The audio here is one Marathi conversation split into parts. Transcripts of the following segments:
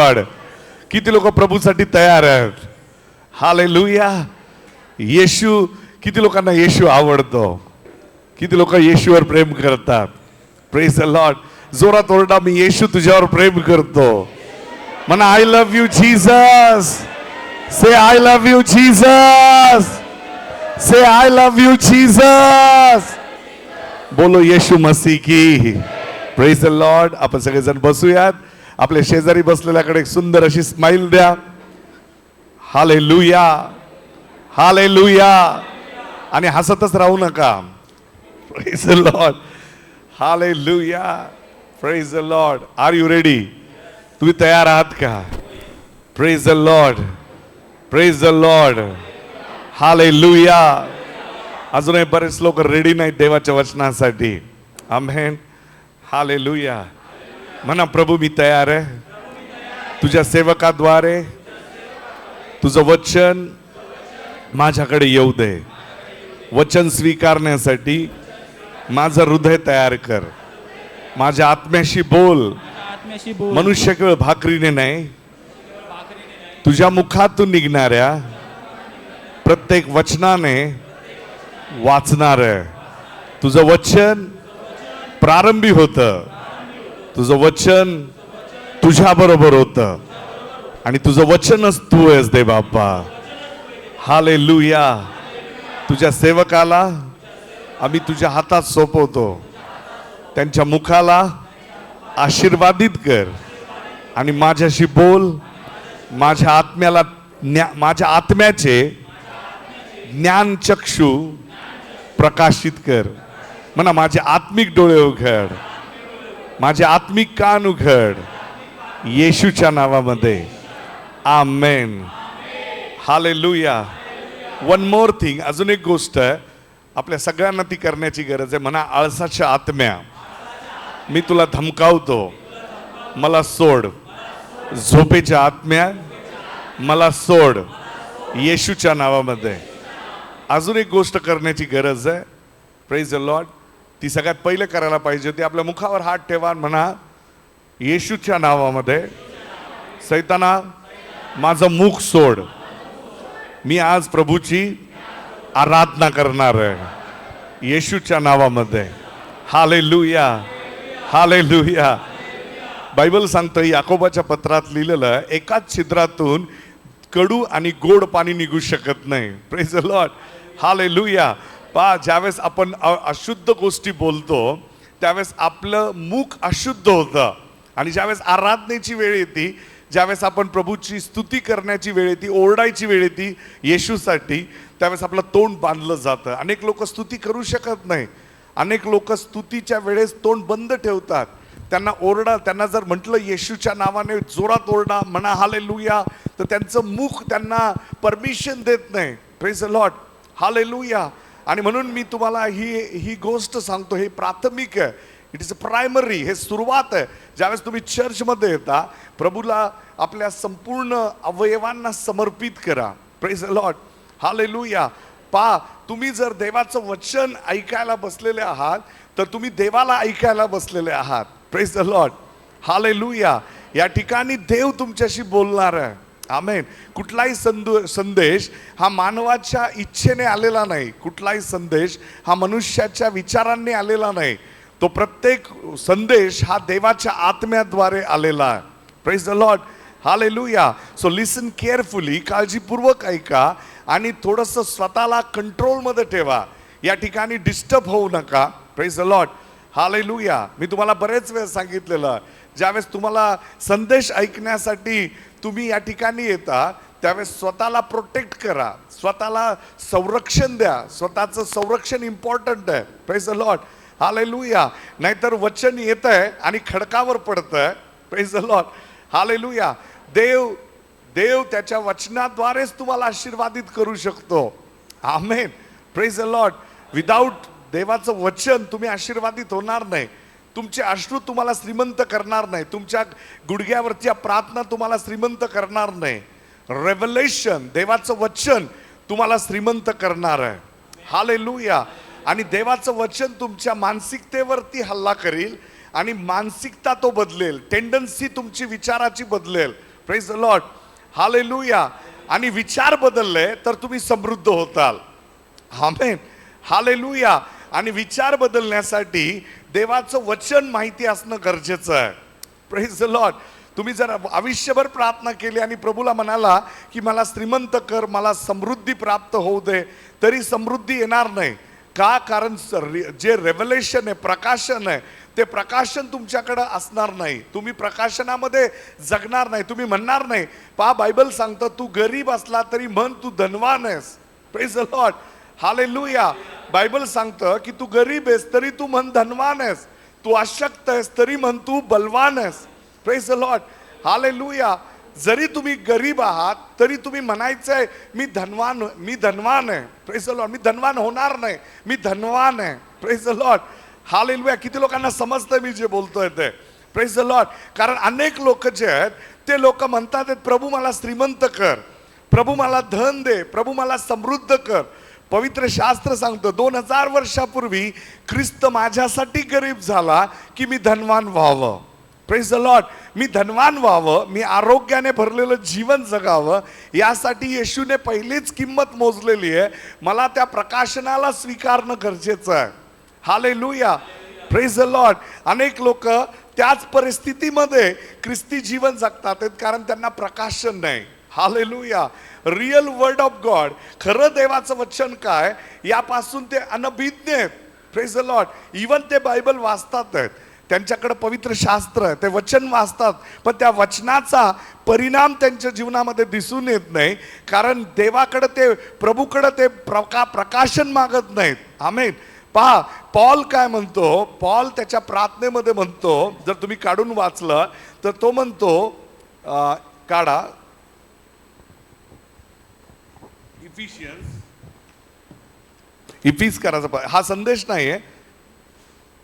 लॉर्ड. किती लोक प्रभूसाठी तयार आहेत? हालेलुया. येशू, किती लोकांना येशू आवडतो? किती लोक येशूवर प्रेम करतात? Praise the Lord. जोरात ओरडा, मी येशू तुझ्यावर प्रेम करतो. म्हणा, I love you Jesus. Say I love you Jesus. Say I love you Jesus. बोलो येशू मसीह की. Praise the Lord. आपण सगळेजण बसूयात. आपल्या शेजारी बसलेल्याकडे एक सुंदर अशी स्माइल द्या. Hallelujah, hallelujah. आणि हसतच राहू नका. Praise the Lord. Hallelujah. Praise the Lord. Are you ready? तुम्ही तयार आहात का? Praise the Lord. Praise the Lord. Hallelujah. अजूनही बरेच लोक रेडी नाहीत देवाच्या वचनासाठी. आमेन. हालेलुया. म्हणा, प्रभू मी तयार आहे. तुझ्या सेवकाद्वारे तुझं वचन माझ्याकडे येऊ दे. वचन स्वीकारण्यासाठी माझं हृदय तयार कर. माझ्या आत्म्याशी बोल. मनुष्य केवळ भाकरीने नाही, तुझ्या मुखातून निघणाऱ्या प्रत्येक वचनाने वाचणार आहे. तुझं वचन प्रारंभी होतं. तुझं वचन तुझ्या बरोबर होतं आणि तुझं वचनच तू आहेस दे बाप्पा. हालेलुया. तुझ्या सेवकाला आम्ही तुझ्या हातात सोपवतो. त्यांच्या मुखाला आशीर्वादित कर आणि माझ्याशी बोल. माझ्या आत्म्याला माझ्या आत्म्याचे ज्ञान चक्षु प्रकाशित कर. म्हणा, माझे आत्मिक डोळे उघड. माझे आत्मिक कान उघड. येशूच्या नावामध्ये. आमेन. हालेलुया. One more thing. अजून एक गोष्ट आहे, आपल्या सगळ्यांना ती करण्याची गरज आहे. म्हणा, आळसाच्या आत्म्या मी तुला धमकावतो, मला सोड. झोपेच्या आत्म्या मला सोड, येशूच्या नावामध्ये. अजून एक गोष्ट करण्याची गरज आहे. Praise the Lord. ती सगळ्यात पहिले करायला पाहिजे होती. आपल्या मुखावर हात ठेवा. म्हणा, येशूच्या नावामध्ये सैताना माझं मुख सोड. मी आज प्रभूची आराधना करणार आहे येशूच्या नावामध्ये. Hallelujah, hallelujah. बायबल सांगतं, याकोबाच्या पत्रात लिहिलेलं, एकाच छिद्रातून कडू आणि गोड पाणी निघू शकत नाही. Praise the Lord. हालेलुया. पहा, ज्यावेळेस आपण अशुद्ध गोष्टी बोलतो त्यावेळेस आपलं मुख अशुद्ध होतं. आणि ज्यावेळेस आराधनेची वेळ येते, ज्यावेळेस आपण प्रभूची स्तुती करण्याची वेळ येते, ओरडायची वेळ येते येशूसाठी, त्यावेळेस आपलं तोंड बांधलं जातं. अनेक लोक स्तुती करू शकत नाही. अनेक लोक स्तुतीच्या वेळेस तोंड बंद ठेवतात. त्यांना ओरडा, त्यांना जर म्हटलं येशूच्या नावाने जोरात ओरडा, म्हणा हालेलुया, तर त्यांचं मुख त्यांना परमिशन देत नाही. Praise the Lord. हालेलुया. आणि म्हणून मी तुम्हाला ही गोष्ट सांगतो, हे प्राथमिक आहे. It is a primary. हे सुरुवात आहे. ज्यावेळेस तुम्ही चर्चमध्ये येता, प्रभूला आपल्या संपूर्ण अवयवांना समर्पित करा. Praise the Lord. हालेलुया. पहा, तुम्ही जर देवाचं वचन ऐकायला बसलेले आहात तर तुम्ही देवाला ऐकायला बसलेले आहात. Praise the Lord. हालेलुया. या ठिकाणी देव तुमच्याशी बोलणार आहे. आमेन. कुठलाही संदेश हा मानवाच्या इच्छेने आलेला नाही. कुठलाही संदेश हा मनुष्याच्या विचारांनी आलेला नाही. तो प्रत्येक संदेश हा देवाच्या आत्म्याद्वारे आलेला आहे. Praise the Lord. Hallelujah. So listen carefully. काळजीपूर्वक ऐका आणि थोडंसं स्वतःला कंट्रोलमध्ये ठेवा. या ठिकाणी डिस्टर्ब होऊ नका. Praise the Lord. हालेलुया. मी तुम्हाला बरेच वेळ सांगितलेलं, ज्यावेळेस तुम्हाला संदेश ऐकण्यासाठी तुम्ही या ठिकाणी येता त्यावेळेस स्वतःला प्रोटेक्ट करा. स्वतःला संरक्षण द्या. स्वतःचं संरक्षण इम्पॉर्टंट आहे. Praise the Lord. हालेलुया. नाहीतर वचन येत आहे आणि खडकावर पडतंय. Praise the Lord. हालेलुया. देव त्याच्या वचनाद्वारेच तुम्हाला आशीर्वादित करू शकतो. Amen. Praise the lord. Without देवाचं वचन तुम्ही आशीर्वादित होणार नाही. तुमचे अश्रू तुम्हाला श्रीमंत करणार नाही. तुमच्या गुडघ्यावरच्या प्रार्थना तुम्हाला श्रीमंत करणार नाही. रेव्हलेशन, देवाचं वचन तुम्हाला श्रीमंत करणार आहे. हालेलुया. आणि देवाचं वचन तुमच्या मानसिकतेवरती हल्ला करील आणि मानसिकता तो बदलेल. टेंडन्सी तुमची विचाराची बदलेल. Praise the Lord. हालेलुया. आणि विचार बदलले तर तुम्ही समृद्ध होताल. आमेन. हालेलुया. आणि विचार बदलण्यासाठी देवाचं वचन माहिती असणं गरजेचं आहे. Praise the lord. तुम्ही जर आयुष्यभर प्रार्थना केली आणि प्रभूला म्हणाला की मला श्रीमंत कर, मला समृद्धी प्राप्त होऊ दे, तरी समृद्धी येणार नाही. का? कारण जे रेव्हलेशन आहे, प्रकाशन आहे, ते प्रकाशन तुमच्याकडे असणार नाही. तुम्ही प्रकाशनामध्ये जगणार नाही. तुम्ही म्हणणार नाही. पहा, बायबल सांगतं तू गरीब असला तरी म्हण तू धनवान आहेस. Praise the Lord. Hallelujah. Bible सांगतं की तू गरीब आहेस तरी तू म्हण धनवान आहेस. तू अशक्त आहेस तरी म्हण तू बलवान आहेस. Praise the Lord. हालेलुया. जरी तुम्ही गरीब आहात तरी तुम्ही म्हणायचंय मी धनवान आहे. Praise the lord. मी धनवान होणार नाही, मी धनवान आहे. Praise the Lord. हालेलुया. किती लोकांना समजतंय मी जे बोलतोय ते? Praise the Lord. कारण अनेक लोक जे आहेत ते लोक म्हणतात प्रभू मला श्रीमंत कर, प्रभू मला धन दे, प्रभू मला समृद्ध कर. पवित्र शास्त्र सांगतं 2000 वर्षापूर्वी ख्रिस्त माझ्यासाठी गरीब झाला की मी धनवान व्हावं. Praise the lord. मी धनवान व्हावं, मी आरोग्याने भरलेलं जीवन जगावं, यासाठी येशूने पहिलीच किंमत मोजलेली आहे. मला त्या प्रकाशनाला स्वीकारणं गरजेचं आहे. हालेलुया. Praise the Lord. अनेक लोक त्याच परिस्थितीमध्ये ख्रिस्ती जीवन जगतात कारण त्यांना प्रकाशन नाही. Hallelujah. Real word of God, खरं देवाचं वचन काय यापासून ते अनभिज्ञ आहेत. Praise the Lord. इवन ते बायबल वाचतात आहेत, त्यांच्याकडे पवित्र शास्त्र आहे, ते वचन वाचतात, पण त्या वचनाचा परिणाम त्यांच्या जीवनामध्ये दिसून येत नाही. कारण देवाकडे ते, प्रभूकडे ते प्रकाशन मागत नाहीत. आमेन. पहा, पॉल काय म्हणतो? पॉल त्याच्या प्रार्थनेमध्ये म्हणतो, जर तुम्ही काढून वाचलं तर तो म्हणतो, काढा इफिस करायचा. हा संदेश नाहीये,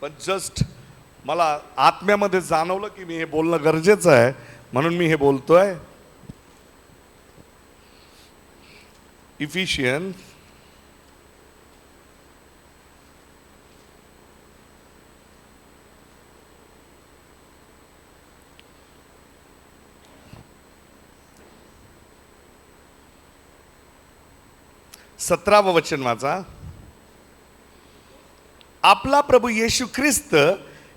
पण जस्ट मला आत्म्यामध्ये जाणवलं की मी हे बोलणं गरजेचं आहे म्हणून मी हे बोलतोय. इफिशियन सतरावं वचन वाचा. आपला प्रभू येशू ख्रिस्त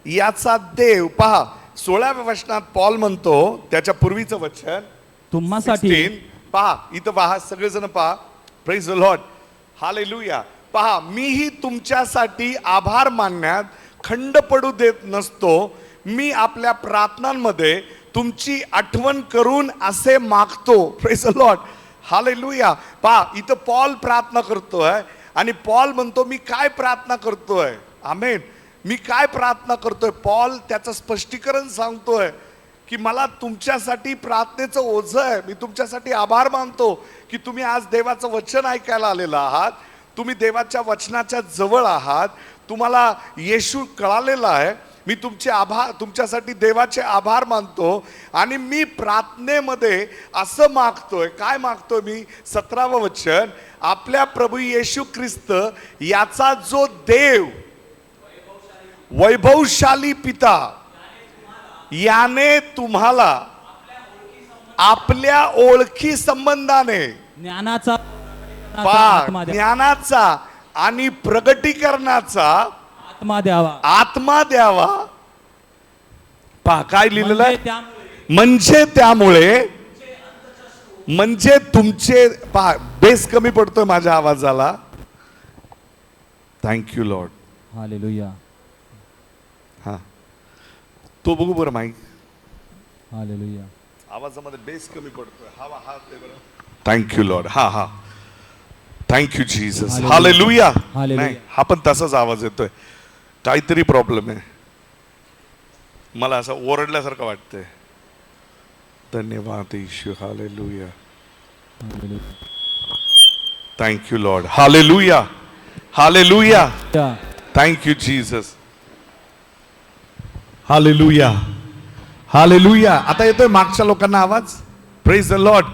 याचा देव. पहा, 16व्या वचनात पॉल म्हणतो, त्याच्या पूर्वीचं वचन तुम्हासाठी. 16. पहा, इथं पहा, सगळेजण पहा. Praise the Lord. हालेलुया. पहा, मीही तुमच्यासाठी आभार मानण्यात खंड पडू देत नसतो. मी आपल्या प्रार्थनांमध्ये तुमची आठवण करून असे मागतो. Praise the Lord. हालेलुया. पहा, इथं पॉल प्रार्थना करतोय आणि पॉल म्हणतो मी काय प्रार्थना करतोय. आमेन. मी काय प्रार्थना करतोय? पॉल त्याचं स्पष्टीकरण सांगतोय की मला तुमच्यासाठी प्रार्थनेचं ओझं आहे. मी तुमच्यासाठी आभार मानतो की तुम्ही आज देवाचं वचन ऐकायला आलेलं आहात, तुम्ही देवाच्या वचनाच्या जवळ आहात, तुम्हाला येशू कळालेला आहे. मी तुमच्यासाठी देवाचे आभार मानतो आणि मी प्रार्थनेमध्ये असं मागतोय. काय मागतोय मी? 17वं वचन. आपल्या प्रभू येशू ख्रिस्त याचा जो देव, वैभवशाली पिता, याने तुम्हाला आपल्या ओळखी संबंधाने ज्ञानाचा आणि प्रगटीकरणाचा आत्मा द्यावा. पहा काय लिहिलेलं आहे. म्हणजे तुमचे पहा, बेस कमी पडतोय माझ्या आवाजाला. Thank you lord. हालेलुया. हा, तो बघू बरं माईक. हालेलुया. आवाजामध्ये बेस कमी पडतोय. हवा हा ते बरं. Thank you Lord. हा हा, थँक्यू जीसस. हालेलुया. नाही, हा पण तसाच आवाज येतोय. काहीतरी प्रॉब्लेम आहे. मला असं ओरडल्यासारखं वाटतंय. धन्यवाद Yeshu. Hallelujah. Thank you lord. Hallelujah. Hallelujah. Thank you Jesus. Hallelujah. Hallelujah. आता येतोय मागच्या लोकांना आवाज? Praise the lord.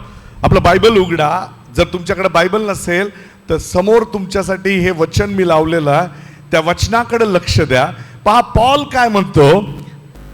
आपलं बायबल उघडा. जर तुमच्याकडे बायबल नसेल तर समोर तुमच्यासाठी हे वचन मी लावलेलं आहे, त्या वचनाकडे लक्ष द्या. पहा पॉल काय म्हणतो.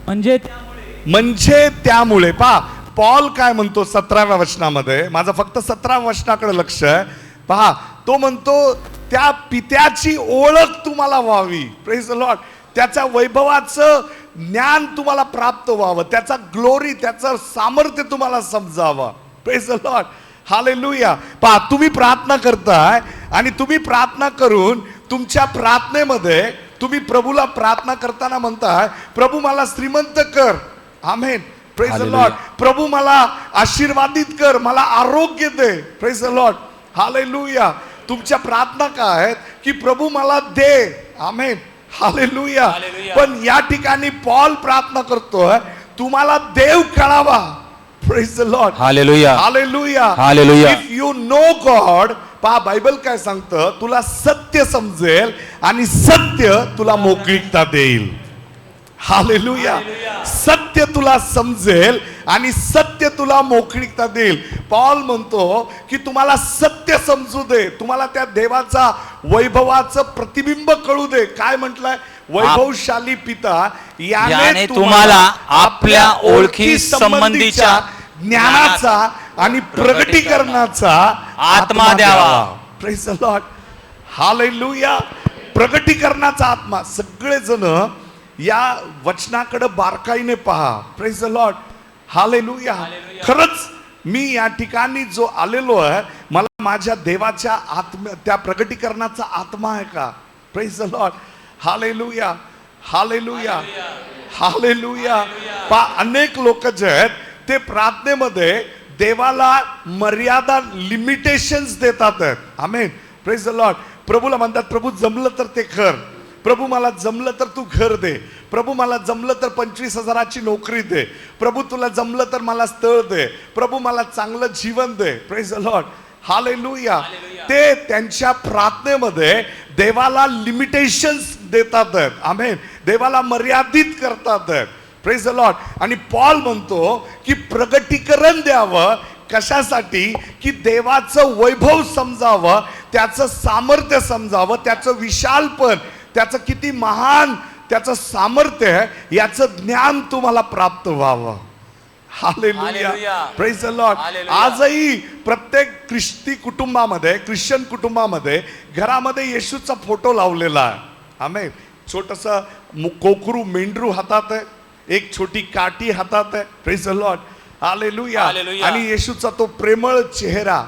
म्हणजे त्यामुळे. पहा पॉल काय म्हणतो 17व्या वचनामध्ये, माझं फक्त 17व्या वचनाकडे लक्ष आहे पहा. तो म्हणतो त्या पित्याची ओळख तुम्हाला व्हावी. Praise the Lord. त्याच्या वैभवाचं ज्ञान तुम्हाला प्राप्त व्हावं, त्याचा ग्लोरी, त्याचं सामर्थ्य तुम्हाला समजावं. Praise the Lord. हालेलुया. पहा, तुम्ही प्रार्थना करताय आणि तुम्ही प्रार्थना करून तुमच्या प्रार्थनेमध्ये तुम्ही प्रभूला प्रार्थना करताना म्हणताय, प्रभू मला श्रीमंत कर. Amen. Praise the hallelujah. Lord. प्रभू मला आशीर्वादित कर, मला आरोग्य दे. Praise the Lord. हालेलुया. तुमच्या प्रार्थना काय आहेत की प्रभू मला दे. आमेन. हालेलुया. पण या ठिकाणी पॉल प्रार्थना करतोय तुम्हाला देव कळावा. Praise the Lord. Hallelujah. Hallelujah. Hallelujah. If you know God, पहा बायबल काय सांगतं, तुला सत्य समजेल आणि सत्य तुला मोकळीकता देईल. हालेलुया. सत्य तुला समजेल आणि सत्य तुला मोकळीकता देईल. पॉल म्हणतो की तुम्हाला सत्य समजू दे, तुम्हाला त्या देवाचा वैभवाचं प्रतिबिंब कळू दे. काय म्हटलंय? वैभवशाली पिता याने तुम्हाला आपल्या ओळखी संबंधीच्या ज्ञानाचा आणि प्रगटीकरणाचा आत्मा द्यावा. Praise the Lord. हालेलुया. प्रगटीकरणाचा आत्मा. सगळेजण या वचनाकडे बारकाईने पहा. Praise the Lord. हालेलुया. खरंच मी या ठिकाणी जो आलेलो आहे, मला माझ्या देवाच्या आत्म त्या प्रगटीकरणाचा आत्मा आहे का? Praise the Lord. Hallelujah. Hallelujah. Hallelujah. पहा, अनेक लोक जे आहेत ते प्रार्थनेमध्ये देवाला मर्यादा, लिमिटेशन्स देतात. आमेन. Praise the lord. प्रभूला म्हणतात, प्रभू जमलं तर ते कर, प्रभू मला जमलं तर तू घर दे, प्रभू मला जमलं तर 25,000ची नोकरी दे, प्रभू तुला जमलं तर मला स्थळ दे, प्रभू मला चांगलं जीवन दे. Praise the Lord. हालेलुया. ते त्यांच्या प्रार्थनेमध्ये देवाला लिमिटेशन्स देतात. आमेन. देवाला मर्यादित करतात. Praise the lord. आणि पॉल म्हणतो की प्रगटीकरण द्यावं. कशासाठी? की देवाचं वैभव समजावं, त्याचं सामर्थ्य समजावं, त्याचं विशालपण, त्याचं किती महान त्याचं सामर्थ्य आहे याचं ज्ञान तुम्हाला प्राप्त व्हावं. हालेलुया. Praise the Lord. आजही प्रत्येक ख्रिस्ती कुटुंबामध्ये, ख्रिश्चन कुटुंबामध्ये घरामध्ये येशूचा फोटो लावलेला आहे. आमेन. छोटंसं कोकरू मेंढरू हातात आहे, एक छोटी काठी हातात आहे. Praise the Lord. हालेलुया. आणि येशूचा तो प्रेमळ चेहरा,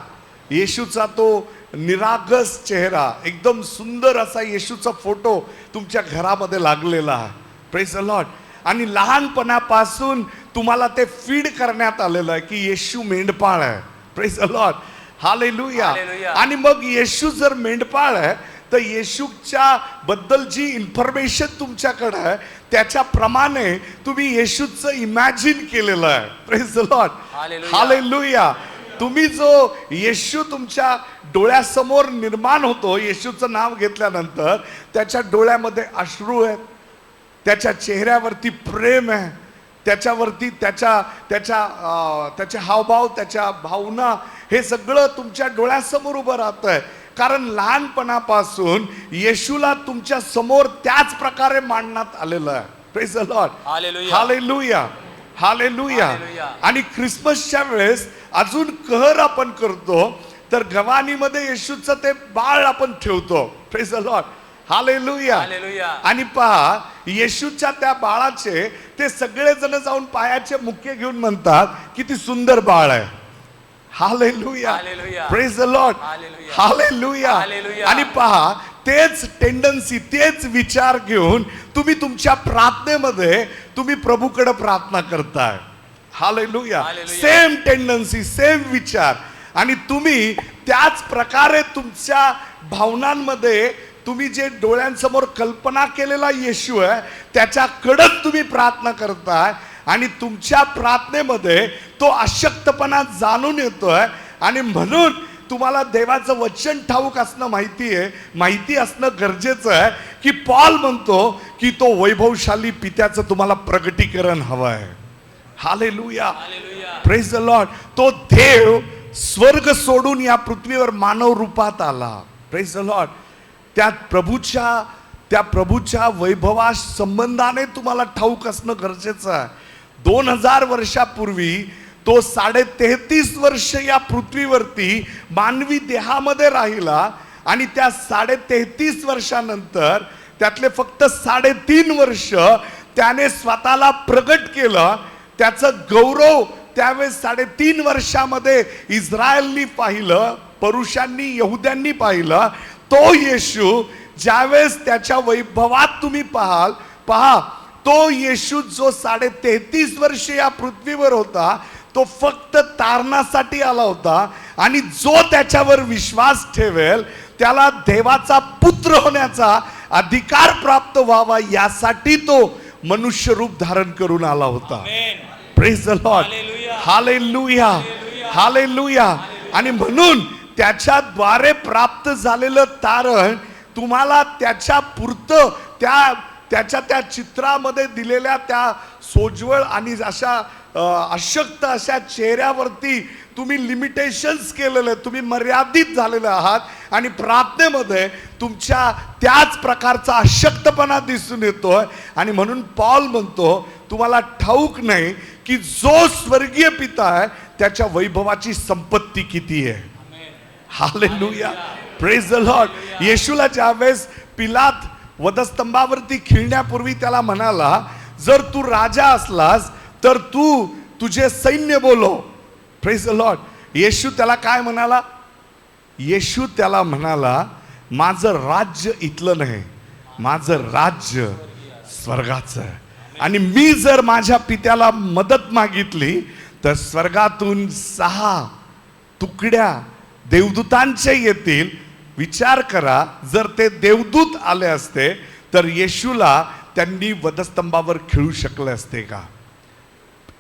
येशूचा तो निरागस चेहरा, एकदम सुंदर असा येशूचा फोटो तुमच्या घरामध्ये लागलेला आहे. Praise the lord. आणि लहानपणापासून तुम्हाला ते फीड करण्यात आलेलं आहे की येशू मेंढपाळ आहे. Praise the Lord. हालेलुया. आणि मग येशू जर मेंढपाळ आहे तर येशूच्या बद्दल जी इन्फॉर्मेशन तुमच्याकडे आहे त्याच्याप्रमाणे तुम्ही येशूचं इमॅजिन केलेलं आहे. Praise the Lord. हालेलुया. तुम्ही जो येशू तुमच्या डोळ्यासमोर निर्माण होतो, येशूचं नाव घेतल्यानंतर त्याच्या डोळ्यामध्ये अश्रू आहेत, त्याच्या चेहऱ्यावरती प्रेम आहे, त्याच्यावरती त्याचे हावभाव, त्याच्या भावना, हे सगळं तुमच्या डोळ्यासमोर उभं राहतंय. कारण लहानपणापासून येशूला तुमच्या समोर त्याच प्रकारे मांडण्यात आलेलं आहे. Praise the Lord. Hallelujah. Hallelujah. आणि ख्रिसमसच्या वेळेस अजून कहर आपण करतो तर गव्हाणीमध्ये येशूचं ते बाळ आपण ठेवतो. Praise the Lord. हालेलुया. आणि पहा, येशूच्या त्या बाळाचे ते सगळेजण जाऊन पायाचे मुक्के घेऊन म्हणतात किती सुंदर बाळ आहे. Hallelujah. Praise the Lord. Hallelujah. आणि पहा, तेच टेंडन्सी, तेच विचार घेऊन तुम्ही तुमच्या प्रार्थनेमध्ये तुम्ही प्रभूकडे प्रार्थना करताय. हालेलुया. सेम टेंडन्सी, सेम विचार. आणि तुम्ही त्याच प्रकारे तुमच्या भावनांमध्ये तुम्ही जे डोळ्यांसमोर कल्पना केलेला येशू आहे त्याच्याकडेच तुम्ही प्रार्थना करताय. आणि तुमच्या प्रार्थनेमध्ये तो अशक्तपणा जाणून येतोय. आणि म्हणून तुम्हाला देवाचं वचन ठाऊक असणं माहिती असणं गरजेचं आहे की पॉल म्हणतो की तो वैभवशाली पित्याचं तुम्हाला प्रगटीकरण हवं आहे. हालेलुया. Praise the Lord. तो देव स्वर्ग सोडून या पृथ्वीवर मानव रूपात आला. Praise the Lord. त्या प्रभूच्या वैभवा संबंधाने तुम्हाला ठाऊक असणं गरजेचं आहे. 2000 वर्षापूर्वी तो 33.5 वर्ष या पृथ्वीवरती मानवी देहामध्ये राहिला आणि त्या 33.5 वर्षानंतर त्यातले फक्त 3.5 वर्ष त्याने स्वतःला प्रगट केलं. त्याचं गौरव त्यावेळेस 3.5 वर्षामध्ये इस्रायलनी पाहिलं, पुरुषांनी यहुद्यांनी पाहिलं. तो येशू ज्यावेळेस त्याच्या वैभवात तुम्ही पहा तो येशू जो 33.5 वर्ष या पृथ्वीवर होता तो फक्त तारणासाठी आला होता आणि जो त्याच्यावर विश्वास ठेवेल त्याला देवाचा पुत्र होण्याचा अधिकार प्राप्त व्हावा यासाठी तो मनुष्य रूप धारण करून आला होता. Praise the Lord. Hallelujah, hallelujah. आणि म्हणून त्याच्याद्वारे प्राप्त झालेलं तारण तुम्हाला त्याच्या पुरतं त्याच्या त्या चित्रामध्ये दिलेल्या त्या सोज्वळ आणि अशा अशक्त अशा चेहऱ्यावरती तुम्ही लिमिटेशन्स केलेले, तुम्ही मर्यादित झालेले आहात आणि प्रार्थनेमध्ये तुमच्या त्याच प्रकारचा अशक्तपणा दिसून येतोय. आणि म्हणून पॉल म्हणतो तुम्हाला ठाऊक नाही की जो स्वर्गीय पिता आहे त्याच्या वैभवाची संपत्ती किती आहे. Hallelujah, praise the lord. येशूला ज्यावेळेस पिलात वधस्तंभावरती खिळण्यापूर्वी त्याला म्हणाला जर तू राजा असलास तर तू तुझे सैन्य बोलव. Praise the Lord. येशू त्याला काय म्हणाला? येशू त्याला म्हणाला माझं राज्य इथलं नाही, माझं राज्य स्वर्गाचं आहे. आणि मी जर माझ्या पित्याला मदत मागितली तर स्वर्गातून 6 तुकड्या देवदूतांचे येतील. विचार करा, जर ते देवदूत आले असते तर येशूला त्यांनी वधस्तंभावर खिळू शकले असते का?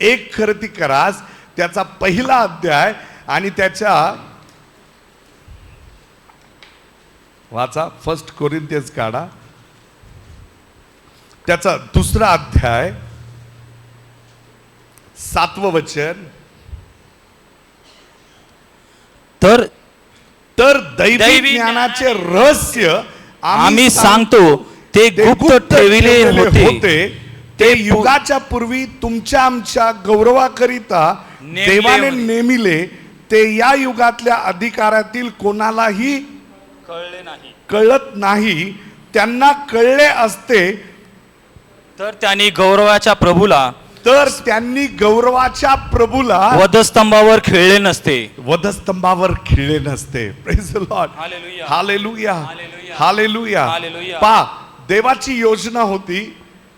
एक खरती करास त्याचा 1 अध्याय आणि त्याच्या वाचा 1 कोरिंथियन्स काढा, त्याचा 2 अध्याय 7वं वचन. तर दैवी ज्ञानाचे रहस्य आम्ही सांगतो ते गुप्त ठेविले होते ते युगाच्या पूर्वी तुमच्या आमच्या गौरवाकरिता देवाने नेमिले. ते या युगातल्या अधिकारातील कोणालाही कळत नाही. त्यांना कळले असते तर त्यांनी गौरवाच्या प्रभूला वधस्तंभावर खिळले नसते. वधस्तंभावर खिळले नसते. Praise the Lord. Hallelujah, hallelujah. पा देवाची योजना होती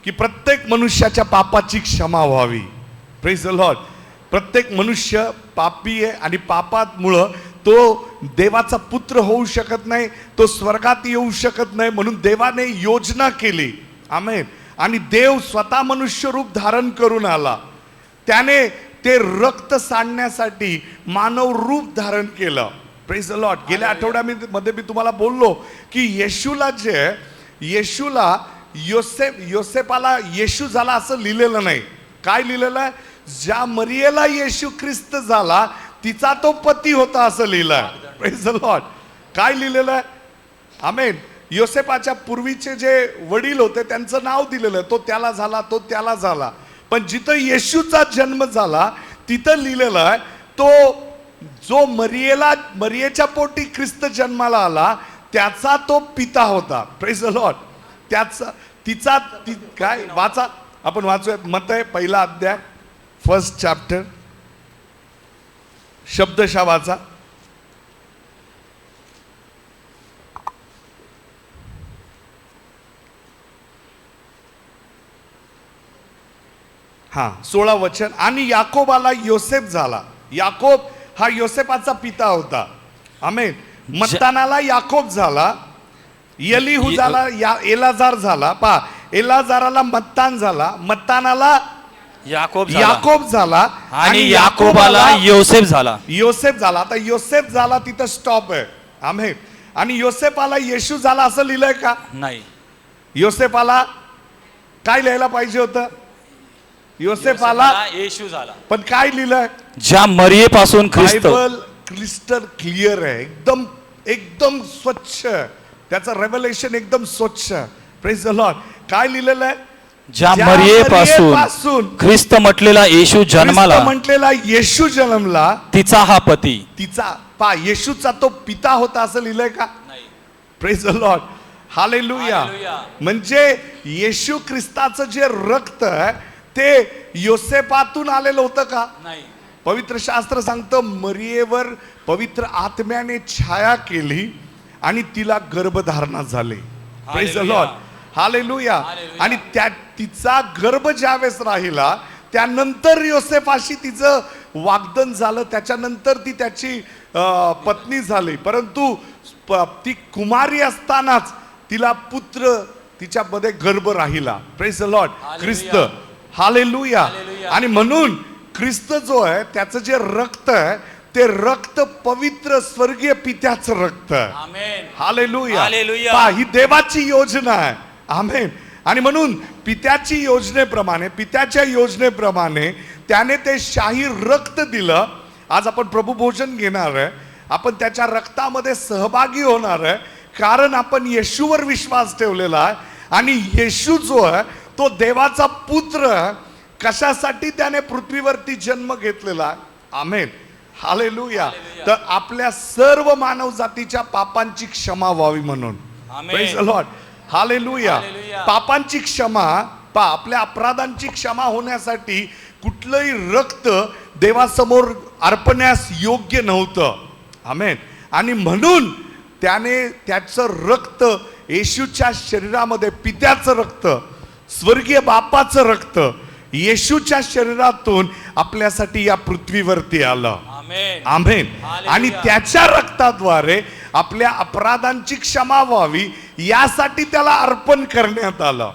की प्रत्येक मनुष्याच्या पापाची क्षमा व्हावी. Praise the Lord. प्रत्येक मनुष्य पापी आहे आणि पापामुळं तो देवाचा पुत्र होऊ शकत नाही, तो स्वर्गात येऊ शकत नाही. म्हणून देवाने योजना केली. आमेन. आणि देव स्वतः मनुष्य रूप धारण करून आला. त्याने ते रक्त सांडण्यासाठी मानव रूप धारण केलं. Praise the Lord. गेल्या आठवड्यामध्ये मी तुम्हाला बोललो की येशूला योसेपाला येशू झाला असं लिहिलेलं नाही. काय लिहिलेलं आहे? ज्या मरियेला येशू ख्रिस्त झाला तिचा तो पती होता असं लिहिलंय. Praise the Lord. काय लिहिलेलं आहे? आमेन. योसेपाच्या पूर्वीचे जे वडील होते त्यांचं नाव दिलेलं, तो त्याला झाला, तो त्याला झाला. पण जिथं येशूचा जन्म झाला तिथं लिहिलेलं आहे तो जो मरियेच्या पोटी ख्रिस्त जन्माला आला त्याचा तो पिता होता. Praise the Lord. काय वाचा, आपण वाचूया. मत्तय 1 अध्याय 1 चॅप्टर, शब्दशः वाचा. हा 16 वचन. आणि याकोबाला योसेफ झाला. याकोब हा योसेपाचा पिता होता. आमेन. मत्तानाला याकोब झाला. एलिहू झाला, एलाजार झाला. पहा, एलाजाराला मत्तान झाला, मत्तानाला याकोब झाला आणि याकोबाला योसेफ झाला. आता योसेफ झाला तिथं स्टॉप आहे. आमेन. आणि योसेपाला येशू झाला असं लिहिलंय का? नाही. योसेपाला काय लिहायला पाहिजे होतं? योसेपाला येशू झाला. पण काय लिहिलंय? ज्या मरियेपासून ख्रिस्त. बायबल क्रिस्टल क्लिअर आहे, एकदम स्वच्छ. त्याचं रेव्हलेशन एकदम स्वच्छ. Praise the Lord. काय लिहिलेलं आहे? ज्या ज्या मरियेपासून मरियेपासून ख्रिस्त म्हटलेला येशू जन्माला ख्रिस्त म्हटलेला येशू जन्मला, तिचा हा पती. तिचा येशूचा तो पिता होता असं लिहिलंय का? Praise the Lord, hallelujah. म्हणजे येशू ख्रिस्ताचं जे रक्त आहे ते योसेफातून आलेलं होतं का? पवित्र शास्त्र सांगतं मरियेवर पवित्र आत्म्याने छाया केली आणि तिला गर्भधारणा झाली. Praise the Lord, hallelujah. आणि तिचा गर्भ ज्यावेळेस राहिला त्यानंतर योसेफाशी तिचं वाग्दन झालं, त्याच्यानंतर ती त्याची पत्नी झाली. परंतु ती कुमारी असतानाच तिला पुत्र तिच्यामध्ये गर्भ राहिला. Praise the Lord, Christ, hallelujah. आणि म्हणून ख्रिस्त जो आहे त्याचं जे रक्त आहे ते रक्त पवित्र स्वर्गीय पित्याचं रक्त आहे. हालेलुया. ही देवाची योजना आहे. आमेन. आणि म्हणून पित्याच्या योजनेप्रमाणे त्याने ते शाही रक्त दिलं. आज आपण प्रभू भोजन घेणार आहे, आपण त्याच्या रक्तामध्ये सहभागी होणार आहे, कारण आपण येशूवर विश्वास ठेवलेला आहे. आणि येशू जो आहे तो देवाचा पुत्र आहे. कशासाठी त्याने पृथ्वीवरती जन्म घेतलेला आहे? Amen, hallelujah. तर आपल्या सर्व मानव जातीच्या पापांची क्षमा व्हावी म्हणून. Praise the Lord, hallelujah. पापांची क्षमा, आपल्या अपराधांची क्षमा होण्यासाठी कुठलंही रक्त देवासमोर अर्पण्यास योग्य नव्हतं. आमेन. आणि म्हणून त्याने त्याचं रक्त येशूच्या शरीरामध्ये, पित्याचं रक्त, स्वर्गीय बापाचं रक्त येशूच्या शरीरातून आपल्यासाठी या पृथ्वीवरती आलं. आमेन. आणि त्याच्या रक्ताद्वारे आपल्या अपराधांची क्षमा व्हावी यासाठी त्याला अर्पण करण्यात आलं.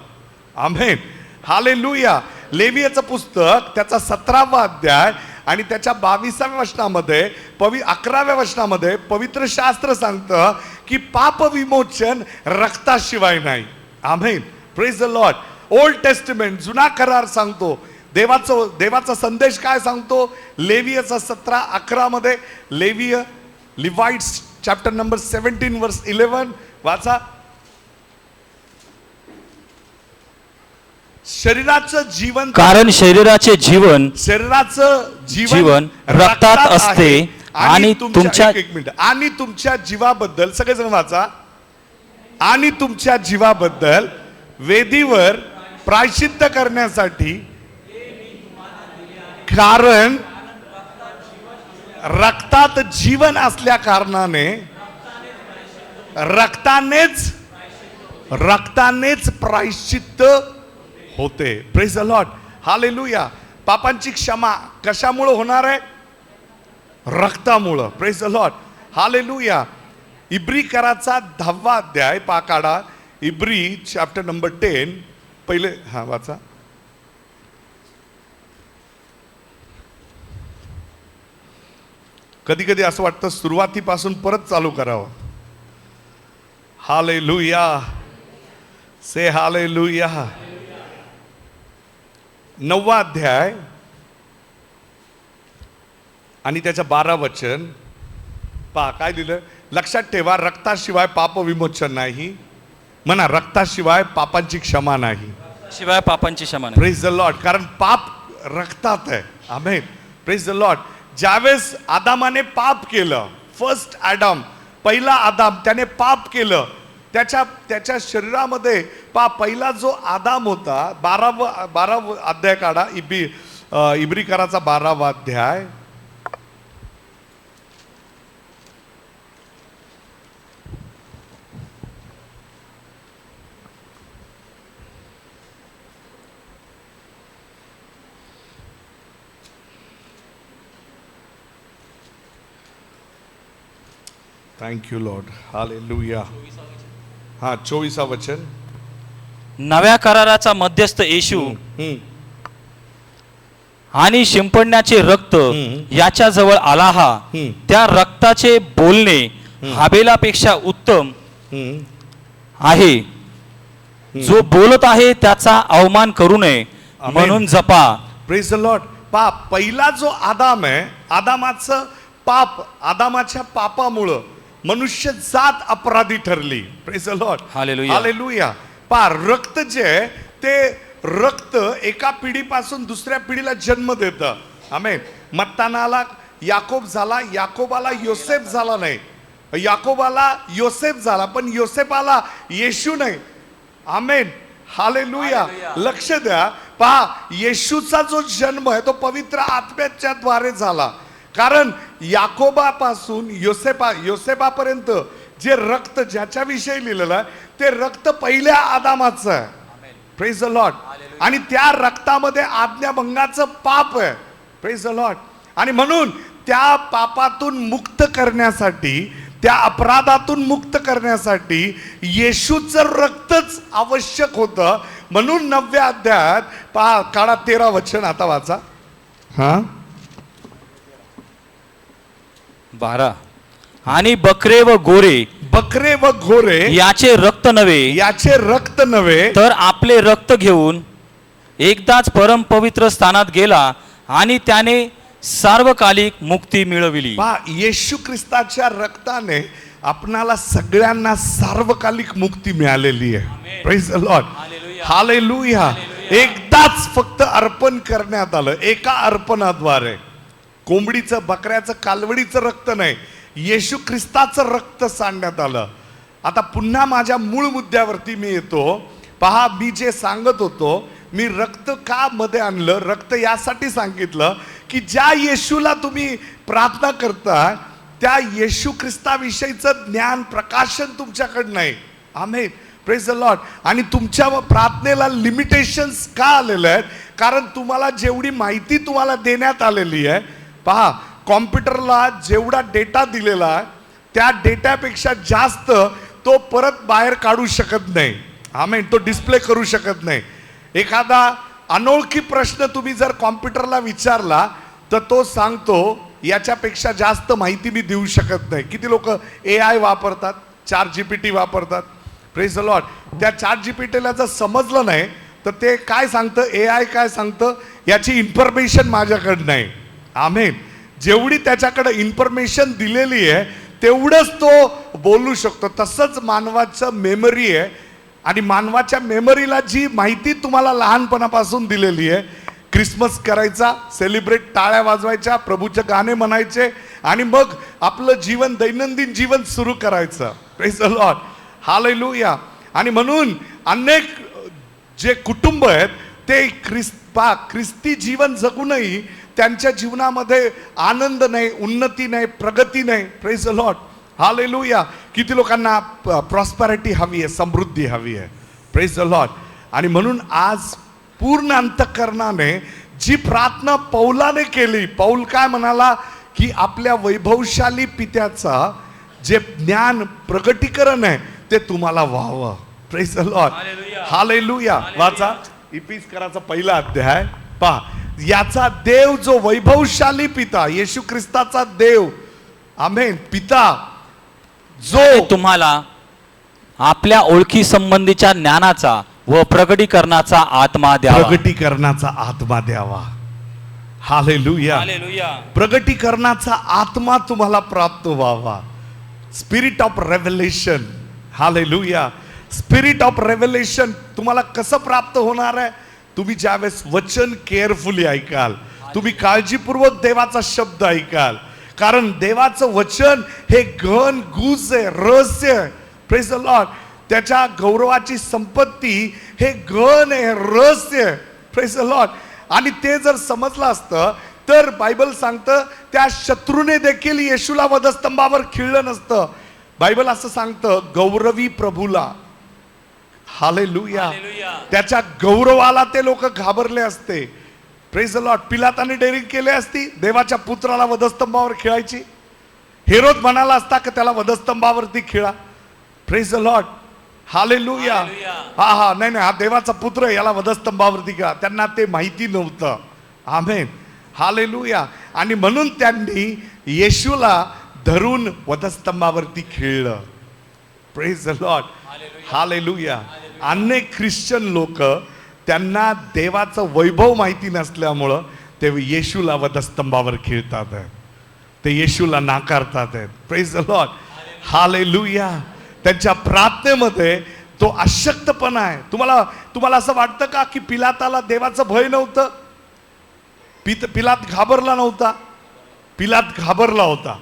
आमेन, हालेलुया. लेवियाचं पुस्तक त्याचा 17वा अध्याय आणि त्याच्या 22व्या वचनामध्ये 11व्या वचनामध्ये पवित्र शास्त्र सांगतं की पाप विमोचन रक्ताशिवाय नाही. Amen, praise the lord. Old testament, जुना करार सांगतो, देवाचा संदेश काय सांगतो? लेवियाचा 17:11 मध्ये, लिवाइट्स चॅप्टर नंबर 17 वर्स 11 वाचा. शरीराचं जीवन, कारण शरीराचं जीवन रक्तात असते. आणि तुमच्या एक मिनिट, आणि तुमच्या जीवाबद्दल, सगळेजण वाचा, आणि तुमच्या जीवाबद्दल वेदीवर प्रायश्चित्त करण्यासाठी, कारण रक्तात जीवन असल्या कारणाने रक्तानेच प्रायश्चित्त होते. Praise the Lord, hallelujah. पापांची क्षमा कशामुळे होणार आहे? रक्तामुळं. Praise the Lord, hallelujah. इब्री कराचा 10वा अध्याय पाकाडा, इब्री चॅप्टर नंबर 10 पहिले वाचा. कधी कधी असं वाटतं सुरुवातीपासून परत चालू करावं. हालेलुया, से हालेलुया. 9वा अध्याय आणि त्याच्या 12 वचन पहा काय दिलं. लक्षात ठेवा, रक्ताशिवाय पाप विमोचन नाही. म्हणा, रक्ताशिवाय पापांची क्षमा नाही. शिवाय पापांची क्षमा नाही. Praise the Lord. कारण पाप रक्तात आहे. Amen, praise the Lord. ज्यावेळेस आदामाने पाप केलं, फर्स्ट ॲडम, पहिला आदाम, त्याने पाप केलं, त्याच्या शरीरामध्ये पहिला जो आदाम होता, 12वा अध्याय काढा, इब्री कराचा 12वा अध्याय. Thank you lord, hallelujah. 24वा वचन. नव्या कराराचा मध्यस्थ येशू आणि शिंपडण्याचे रक्त याच्या जवळ आला हा. त्या रक्ताचे बोलणे हाबेलापेक्षा उत्तम आहे. जो बोलत आहे त्याचा अवमान करू नये म्हणून जपा. Praise the Lord. पहिला जो आदाम आहे, आदामाच्या पापामुळं मनुष्य जात अपराधी ठरली. Praise the Lord, hallelujah. Hallelujah. रक्त जे ते रक्त एका पिढीपासून दुसऱ्या पिढीला जन्म देतं. आमेन. मत्तानाला याकोब झाला, याकोबाला योसेफ झाला नाही, याकोबाला योसेफ झाला, पण योसेफाला येशू नाही. आमेन. हालेलुया. लक्ष द्या, पहा, येशूचा जो जन्म आहे तो पवित्र आत्म्याच्या द्वारे झाला. कारण याकोबापासून योसेफापर्यंत जे रक्त ज्याच्याविषयी लिहिलेलं आहे ते रक्त पहिल्या आदामाचं आहे. Praise the lord. आणि त्या रक्तामध्ये आज्ञाभंगाचं पाप आहे. Praise the lord. आणि म्हणून त्या पापातून मुक्त करण्यासाठी, त्या अपराधातून मुक्त करण्यासाठी येशूचं रक्तच आवश्यक होतं. म्हणून 9व्या अध्यायात पहा, काळा 13 वचन आता वाचा. हा 12. आणि बकरे व गोरे याचे रक्त नव्हे तर आपले रक्त घेऊन एकदाच परम पवित्र स्थानात गेला आणि त्याने सार्वकालिक मुक्ती मिळविली. पहा, येशू ख्रिस्ताच्या रक्ताने आपणाला सगळ्यांना सार्वकालिक मुक्ती मिळालेली आहे. Praise the Lord. हालेलुया. एकदाच फक्त अर्पण करण्यात आलं, एका अर्पणाद्वारे. कोंबडीचं, बकऱ्याचं, कालवडीचं रक्त नाही, येशू ख्रिस्ताचं रक्त सांडण्यात आलं. आता पुन्हा माझ्या मूळ मुद्द्यावरती मी येतो. पहा, मी जे सांगत होतो, मी रक्त का मध्ये आणलं, रक्त यासाठी सांगितलं की ज्या येशूला तुम्ही प्रार्थना करता त्या येशू ख्रिस्ताविषयीचं ज्ञान, प्रकाशन तुमच्याकडे नाही. आमेन. Praise the lord. आणि तुमच्या प्रार्थनेला लिमिटेशन्स का आलेले आहेत? कारण तुम्हाला जेवढी माहिती तुम्हाला देण्यात आलेली आहे, पहा, कॉम्प्युटरला जेवढा डेटा दिलेला आहे त्या डेटापेक्षा जास्त तो परत बाहेर काढू शकत नाही. आमेन. तो डिस्प्ले करू शकत नाही. एखादा अनोळखी प्रश्न तुम्ही जर कॉम्प्युटरला विचारला तर तो सांगतो याच्यापेक्षा जास्त माहिती मी देऊ शकत नाही. किती लोक AI वापरतात, ChatGPT वापरतात. Praise the Lord. त्या ChatGPTला जर समजलं नाही तर ते काय सांगतं, AI काय सांगतं, याची इन्फॉर्मेशन माझ्याकडे नाही. आमेन. जेवढी त्याच्याकडे इन्फॉर्मेशन दिलेली आहे तेवढंच तो बोलू शकतो. तसंच मानवाचं मेमरी आहे. आणि मानवाच्या मेमरीला जी माहिती तुम्हाला लहानपणापासून दिलेली आहे, क्रिसमस करायचा, सेलिब्रेट, टाळ्या वाजवायच्या, प्रभूचे गाणे म्हणायचे आणि मग आपलं जीवन, दैनंदिन जीवन सुरू करायचं. Praise the Lord. हालेलुया. आणि म्हणून अनेक जे कुटुंब आहेत ते ख्रिस्ती जीवन जगूनही त्यांच्या जीवनामध्ये आनंद नाही, उन्नती नाही, प्रगती नाही. Praise the Lord. हालेलुया. किती लोकांना प्रॉस्पॅरिटी हवी आहे, समृद्धी हवी आहे. Praise the lord. आणि म्हणून आज पूर्ण अंतःकरणाने जी प्रार्थना पौलाने केली, पौल काय म्हणाला की आपल्या वैभवशाली पित्याचा जे ज्ञान, प्रगटीकरण आहे ते तुम्हाला व्हावं. Praise the Lord. हालेलुया. वाचा इफिसकराचा 1 अध्याय. पहा, याचा देव जो वैभवशाली पिता, येशू ख्रिस्ताचा देव, आमेन, पिता, जो तुम्हाला आपल्या ओळखी संबंधीच्या ज्ञानाचा व प्रगटीकरणाचा आत्मा द्यावा. प्रगटीकरणाचा आत्मा द्यावा. हालेलुया. प्रगटीकरणाचा आत्मा तुम्हाला प्राप्त व्हावा. Spirit of revelation. Hallelujah. Spirit of revelation तुम्हाला कसं प्राप्त होणार आहे? तुम्ही ज्यावेळेस वचन केअरफुली ऐकाल, तुम्ही काळजीपूर्वक देवाचा शब्द ऐकाल. कारण देवाचं वचन हे घन गुज आहे, रहस्य आहे. Praise the Lord. त्याच्या गौरवाची संपत्ती हे घन आहे, रहस्य आहे. Praise the lord. आणि ते जर समजलं असतं तर बायबल सांगतं त्या शत्रूने देखील येशूला वधस्तंभावर खिळलं नसतं. बायबल असं सांगतं, गौरवी प्रभूला. हालेलुया. त्याच्या गौरवाला ते लोक घाबरले असते. Praise the lord. पिलाताने डेअरिंग केली असती देवाच्या पुत्राला वधस्तंभावर खिळायची. हेरोद म्हणाला असता की त्याला वधस्तंभावरती खिळा. Praise the Lord. हालेलुया. हा नाही, हा देवाचा पुत्र आहे, याला वधस्तंभावरती खिळा. त्यांना ते माहिती नव्हतं. आमेन. हालेलुया. आणि म्हणून त्यांनी येशूला धरून वधस्तंभावरती खिळलं. Praise the Lord. हालेलुया. अनेक ख्रिश्चन लोक त्यांना देवाचं वैभव माहिती नसल्यामुळं ते येशूला वधस्तंभावर खिळतात, ते येशूला नाकारतात. Praise the Lord. हालेलुया. त्यांच्या प्रार्थनेमध्ये तो अशक्तपणा आहे. तुम्हाला असं वाटतं का की पिलाताला देवाचं भय नव्हतं? पिलात घाबरला नव्हता? पिलात घाबरला होता,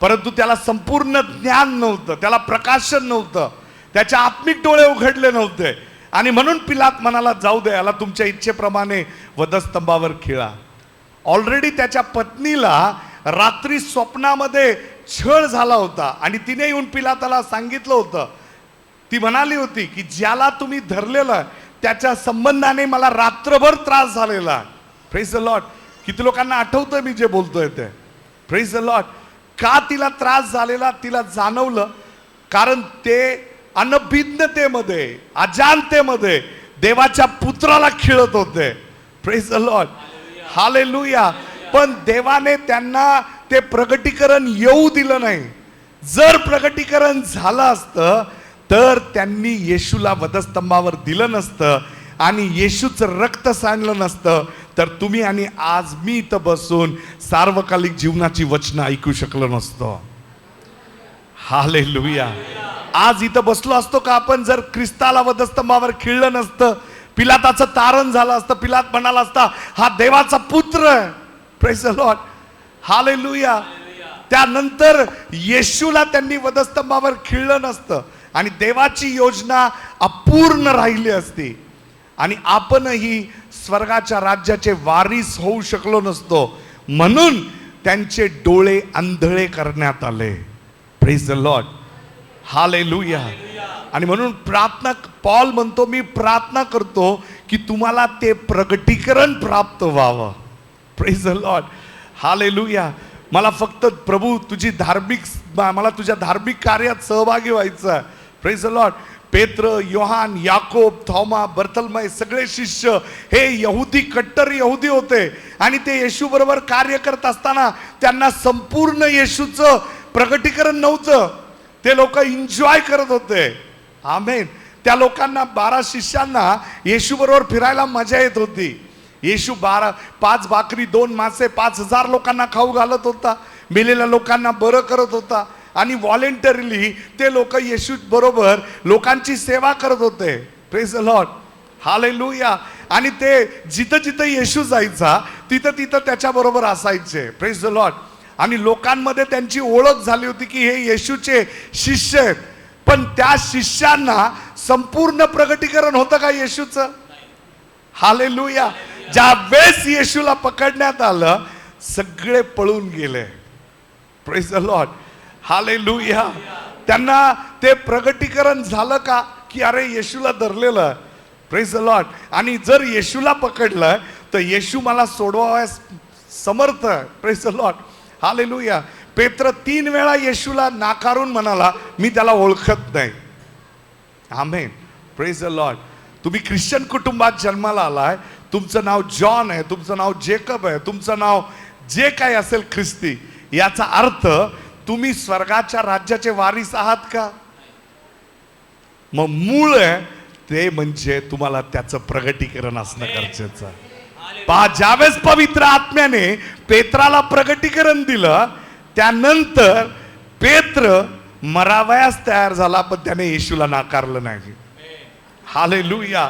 परंतु त्याला संपूर्ण ज्ञान नव्हतं, त्याला प्रकाशन नव्हतं, त्याचे आत्मिक डोळे उघडले नव्हते. आणि म्हणून पिलात म्हणाला, जाऊ दे, याला तुमच्या इच्छेप्रमाणे वधस्तंभावर खिळा. ऑलरेडी त्याच्या पत्नीला रात्री स्वप्नामध्ये छळ झाला होता आणि तिने येऊन पिलाताला सांगितलं होतं. ती म्हणाली होती की ज्याला तुम्ही धरलेलं त्याच्या संबंधाने मला रात्रभर त्रास झालेला. Praise the Lord. किती लोकांना आठवतंय मी जे बोलतोय ते? Praise the Lord. का तिला त्रास झालेला तिला जाणवलं, कारण ते अनभिज्ञतेमध्ये, अजाणतेमध्ये देवाच्या पुत्राला खिळत होते. Praise the Lord. हालेलुया. पण देवाने त्यांना ते प्रगटीकरण येऊ दिलं नाही. जर प्रगटीकरण झालं असतं तर त्यांनी येशूला वधस्तंभावर दिलं नसतं आणि येशूचं रक्त सांडलं नसतं, तर तुम्ही आणि आज मी इथं बसून सार्वकालिक जीवनाची वचनं ऐकू शकलो नसतो. हालेलुया. आज इथं बसलो असतो का आपण जर ख्रिस्ताला वधस्तंभावर खिळलं नसतं? पिलाताचं तारण झालं असतं. पिलात म्हणाला असता, हा देवाचा पुत्र आहे. Praise the Lord. हालेलुया. त्यानंतर येशूला त्यांनी वधस्तंभावर खिळलं नसतं आणि देवाची योजना अपूर्ण राहिली असती आणि आपणही स्वर्गाच्या राज्याचे वारीस होऊ शकलो नसतो. म्हणून त्यांचे डोळे अंधळे करण्यात आले. Praise the Lord. हालेलुया. आणि म्हणून प्रार्थना, पॉल म्हणतो, मी प्रार्थना करतो की तुम्हाला ते प्रगटीकरण प्राप्त व्हावं. Praise the Lord. हालेलुया. मला फक्त प्रभू मला तुझ्या धार्मिक कार्यात सहभागी व्हायचं आहे. Praise the lord. पेत्र, योहान, याकोब, थॉमा, बर्थलमय सगळे शिष्य हे यहुदी, कट्टर यहुदी होते आणि ते येशू बरोबर कार्य करत असताना त्यांना संपूर्ण येशूचं प्रगटीकरण नव्हतं. ते लोक एन्जॉय करत होते. आमेन. त्या लोकांना, 12 शिष्यांना येशू बरोबर फिरायला मजा येत होती. येशू 5 भाकरी 2 मासे 5000 लोकांना खाऊ घालत होता. मेलेल्या लोकांना बरं करत होता आणि व्हॉलेंटरीली ते लोक येशू बरोबर लोकांची सेवा करत होते. Praise the Lord. हालेलुया. आणि ते जिथं जिथं येशू जायचा तिथं तिथं त्याच्या बरोबर असायचे. Praise the lord. आणि लोकांमध्ये त्यांची ओळख झाली होती की हे येशूचे शिष्य आहेत. पण त्या शिष्यांना संपूर्ण प्रगटीकरण होतं का येशूचं? हालेलुया. ज्या वेळेस येशूला पकडण्यात आलं सगळे पळून गेले. Praise the Lord. हालेलुया. त्यांना ते प्रगटीकरण झालं का की अरे येशूला धरलेलं. Praise the lord. आणि जर येशूला पकडलं तर येशू मला सोडवायस समर्थ आहे. Praise the Lord. हालेलुया. पेत्र 3 वेळा येशूला नाकारून म्हणाला, मी त्याला ओळखत नाही. आमेन. Praise the lord. तुम्ही ख्रिश्चन कुटुंबात जन्माला आलाय, तुमचं नाव जॉन आहे, तुमचं नाव जेकब आहे, तुमचं नाव जे काही असेल ख्रिस्ती, याचा अर्थ तुम्ही स्वर्गाच्या राज्याचे वारीस आहात का? मग मूळ आहे ते म्हणजे तुम्हाला त्याचं प्रगटीकरण असणं गरजेचं आहे. ज्यावेळेस पवित्र आत्म्याने पेत्राला प्रगटीकरण दिलं त्यानंतर पेत्र मरावयास तयार झाला, पण त्याने येशूला नाकारलं नाही. हालेलुया.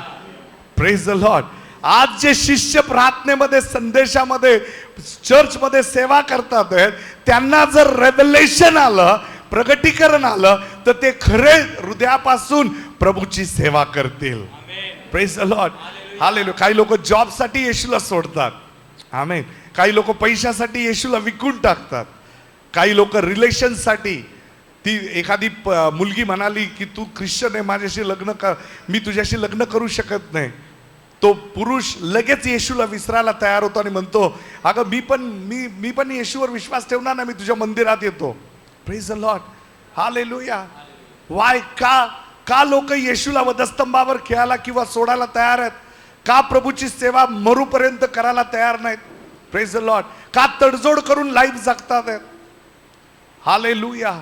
Praise the lord. आज जे शिष्य प्रार्थनेमध्ये, संदेशामध्ये, चर्चमध्ये सेवा करतात त्यांना जर रेव्हलेशन आलं, प्रगटीकरण आलं, तर ते खरे हृदयापासून प्रभूची सेवा करतील. Praise the Lord. हालेलुया. काही लोक जॉबसाठी येशूला सोडतात. आमेन. काही लोक पैशासाठी येशूला विकून टाकतात. काही लोक रिलेशनसाठी. ती एखादी मुलगी म्हणाली की तू ख्रिश्चन आहे, माझ्याशी लग्न कर, मी तुझ्याशी लग्न करू शकत नाही. तो पुरुष लगेच येशूला विसरायला तयार होतो आणि म्हणतो, अगं मी पण येशूवर विश्वास ठेवणार नाही, मी तुझ्या मंदिरात येतो. Praise the Lord. Hallelujah. Y? का लोक येशूला वधस्तंभावर खेळायला किंवा सोडायला तयार आहेत? का प्रभूची सेवा मरूपर्यंत करायला तयार नाहीत? Praise the Lord. का तडजोड करून लाईफ जगतात? हालेलुया.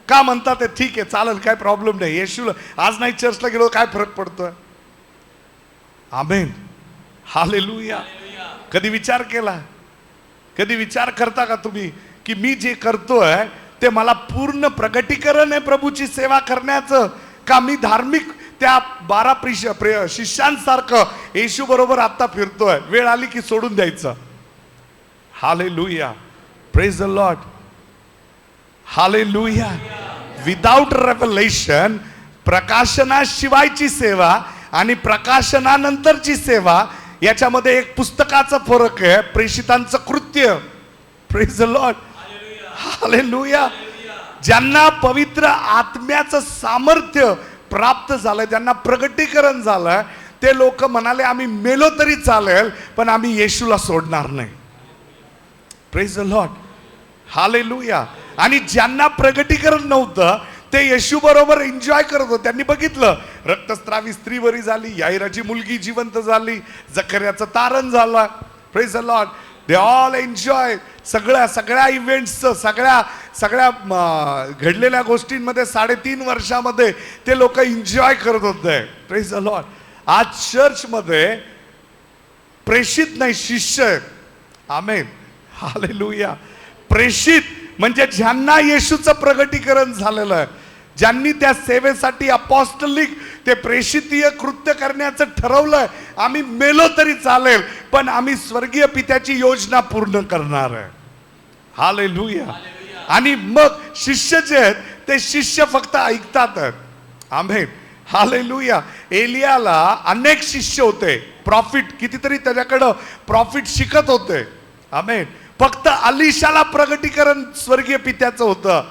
का म्हणतात ठीक आहे, चालेल, काय प्रॉब्लेम नाही, येशूला आज नाही चर्चला गेलो काय फरक पडतोय? आमेन. हालेलुया. कधी विचार केला? कधी विचार करता का तुम्ही की मी जे करतोय ते मला पूर्ण प्रगटीकरण आहे प्रभूची सेवा करण्याचं, का मी धार्मिक त्या 12 शिष्यांसारखं येशू बरोबर आता फिरतोय. वेळ आली की सोडून द्यायचं. Hallelujah, praise the Lord, hallelujah. Without revelation, प्रकाशनाशिवायची सेवा आणि प्रकाशनानंतरची सेवा याच्यामध्ये एक पुस्तकाचा फरक आहे, प्रेषितांचं कृत्य. Praise the Lord, hallelujah. ज्यांना पवित्र आत्म्याचं सामर्थ्य प्राप्त झालंय, ज्यांना प्रगटीकरण झालंय, ते लोक म्हणाले आम्ही मेलो तरी चालेल पण आम्ही येशूला सोडणार नाही. Praise the Lord, hallelujah. आणि ज्यांना प्रगटीकरण नव्हतं ते येशू बरोबर एन्जॉय करत होते. त्यांनी बघितलं रक्तस्रावी स्त्री बरी झाली, याईराची मुलगी जिवंत झाली, जकर्याचं तारण झालं. Praise the Lord, they all enjoy. सगळ्या इव्हेंट्सचं, सगळ्या घडलेल्या गोष्टींमध्ये 3.5 वर्षामध्ये ते लोक एन्जॉय करत होते. Praise the lord. आज चर्चमध्ये प्रेषित नाही, शिष्य. आमेन, हालेलुया. प्रेषित म्हणजे ज्यांना येशूचं प्रगटीकरण झालेलं आहे, ज्यांनी त्या सेवेसाठी अपॉस्टलिक ते प्रेषितीय कृत्य करण्याचं ठरवलंय. आम्ही मेलो तरी चालेल पण आम्ही स्वर्गीय पित्याची योजना पूर्ण करणार आहे. हालेलुया. आणि मग शिष्य जे आहेत ते शिष्य फक्त ऐकतात. आमेन, हालेलुया. एलियाला अनेक शिष्य होते, प्रॉफिट कितीतरी त्याच्याकडं प्रॉफिट शिकत होते. आमेन. फक्त अलिशाला प्रगटीकरण स्वर्गीय पित्याचं होतं.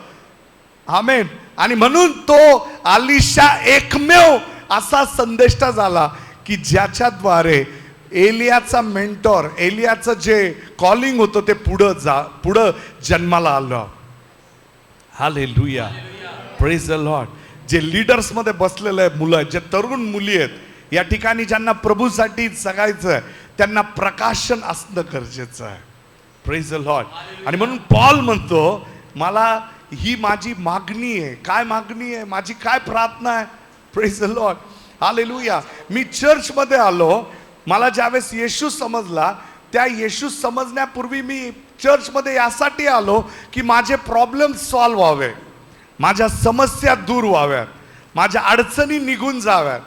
आमेन. आणि म्हणून तो अलिशा एकमेव असा संदेष्टा झाला की ज्याच्याद्वारे एलियाचा मेंटॉर, एलियाचं जे कॉलिंग होतं ते पुढं जन्माला आलं. Hallelujah, praise the Lord. जे लीडर्स मध्ये बसलेले मुलं, जे तरुण मुली आहेत या ठिकाणी, ज्यांना प्रभूसाठी जगायचं आहे, त्यांना प्रकाशन असणं गरजेचं आहे. Praise the lord. आणि म्हणून पॉल म्हणतो मला ही माझी मागणी आहे. काय मागणी आहे माझी, काय प्रार्थना आहे? Praise the Lord, hallelujah. मी चर्चमध्ये आलो, मला ज्यावेळेस येशू समजला, त्या येशू समजण्यापूर्वी मी चर्चमध्ये यासाठी आलो की माझे प्रॉब्लेम सॉल्व्ह व्हावे, माझ्या समस्या दूर व्हाव्यात, माझ्या अडचणी निघून जाव्यात,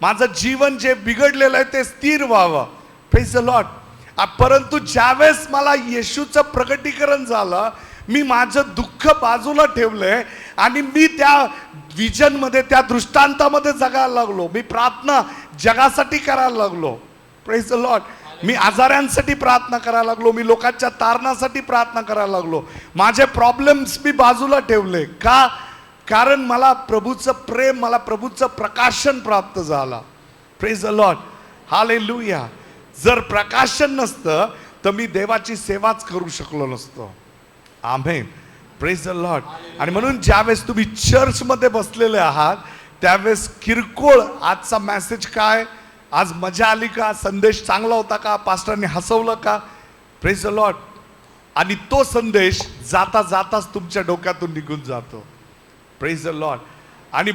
माझं जीवन जे बिघडलेलं आहे ते स्थिर व्हावं. Praise the Lord. परंतु ज्यावेळेस मला येशूचं प्रगटीकरण झालं, मी माझं दुःख बाजूला ठेवलंय आणि मी त्या विजनमध्ये, त्या दृष्टांतामध्ये जगायला लागलो. मी प्रार्थना जगासाठी करायला लागलो. Praise the lord. मी आजारांसाठी प्रार्थना करायला लागलो, मी लोकांच्या तारणासाठी प्रार्थना करायला लागलो. माझे प्रॉब्लेम्स मी बाजूला ठेवले. का? कारण मला प्रभूचं प्रेम, मला प्रभूचं प्रकाशन प्राप्त झाला. Praise the Lord, hallelujah. जर प्रकाशन नसतं तर मी देवाची सेवाच करू शकलो नसतो. आमेन, प्रेज द लॉर्ड. आणि म्हणून ज्यावेळेस तुम्ही चर्चमध्ये बसलेले आहात त्यावेळेस किरकोळ आजचा मेसेज काय, आज मजा आली का, संदेश चांगला होता का, पास्टरने हसवलं का? Praise the lord. आणि तो संदेश जाता जाताच तुमच्या डोक्यातून निघून जातो. Praise the lord. आणि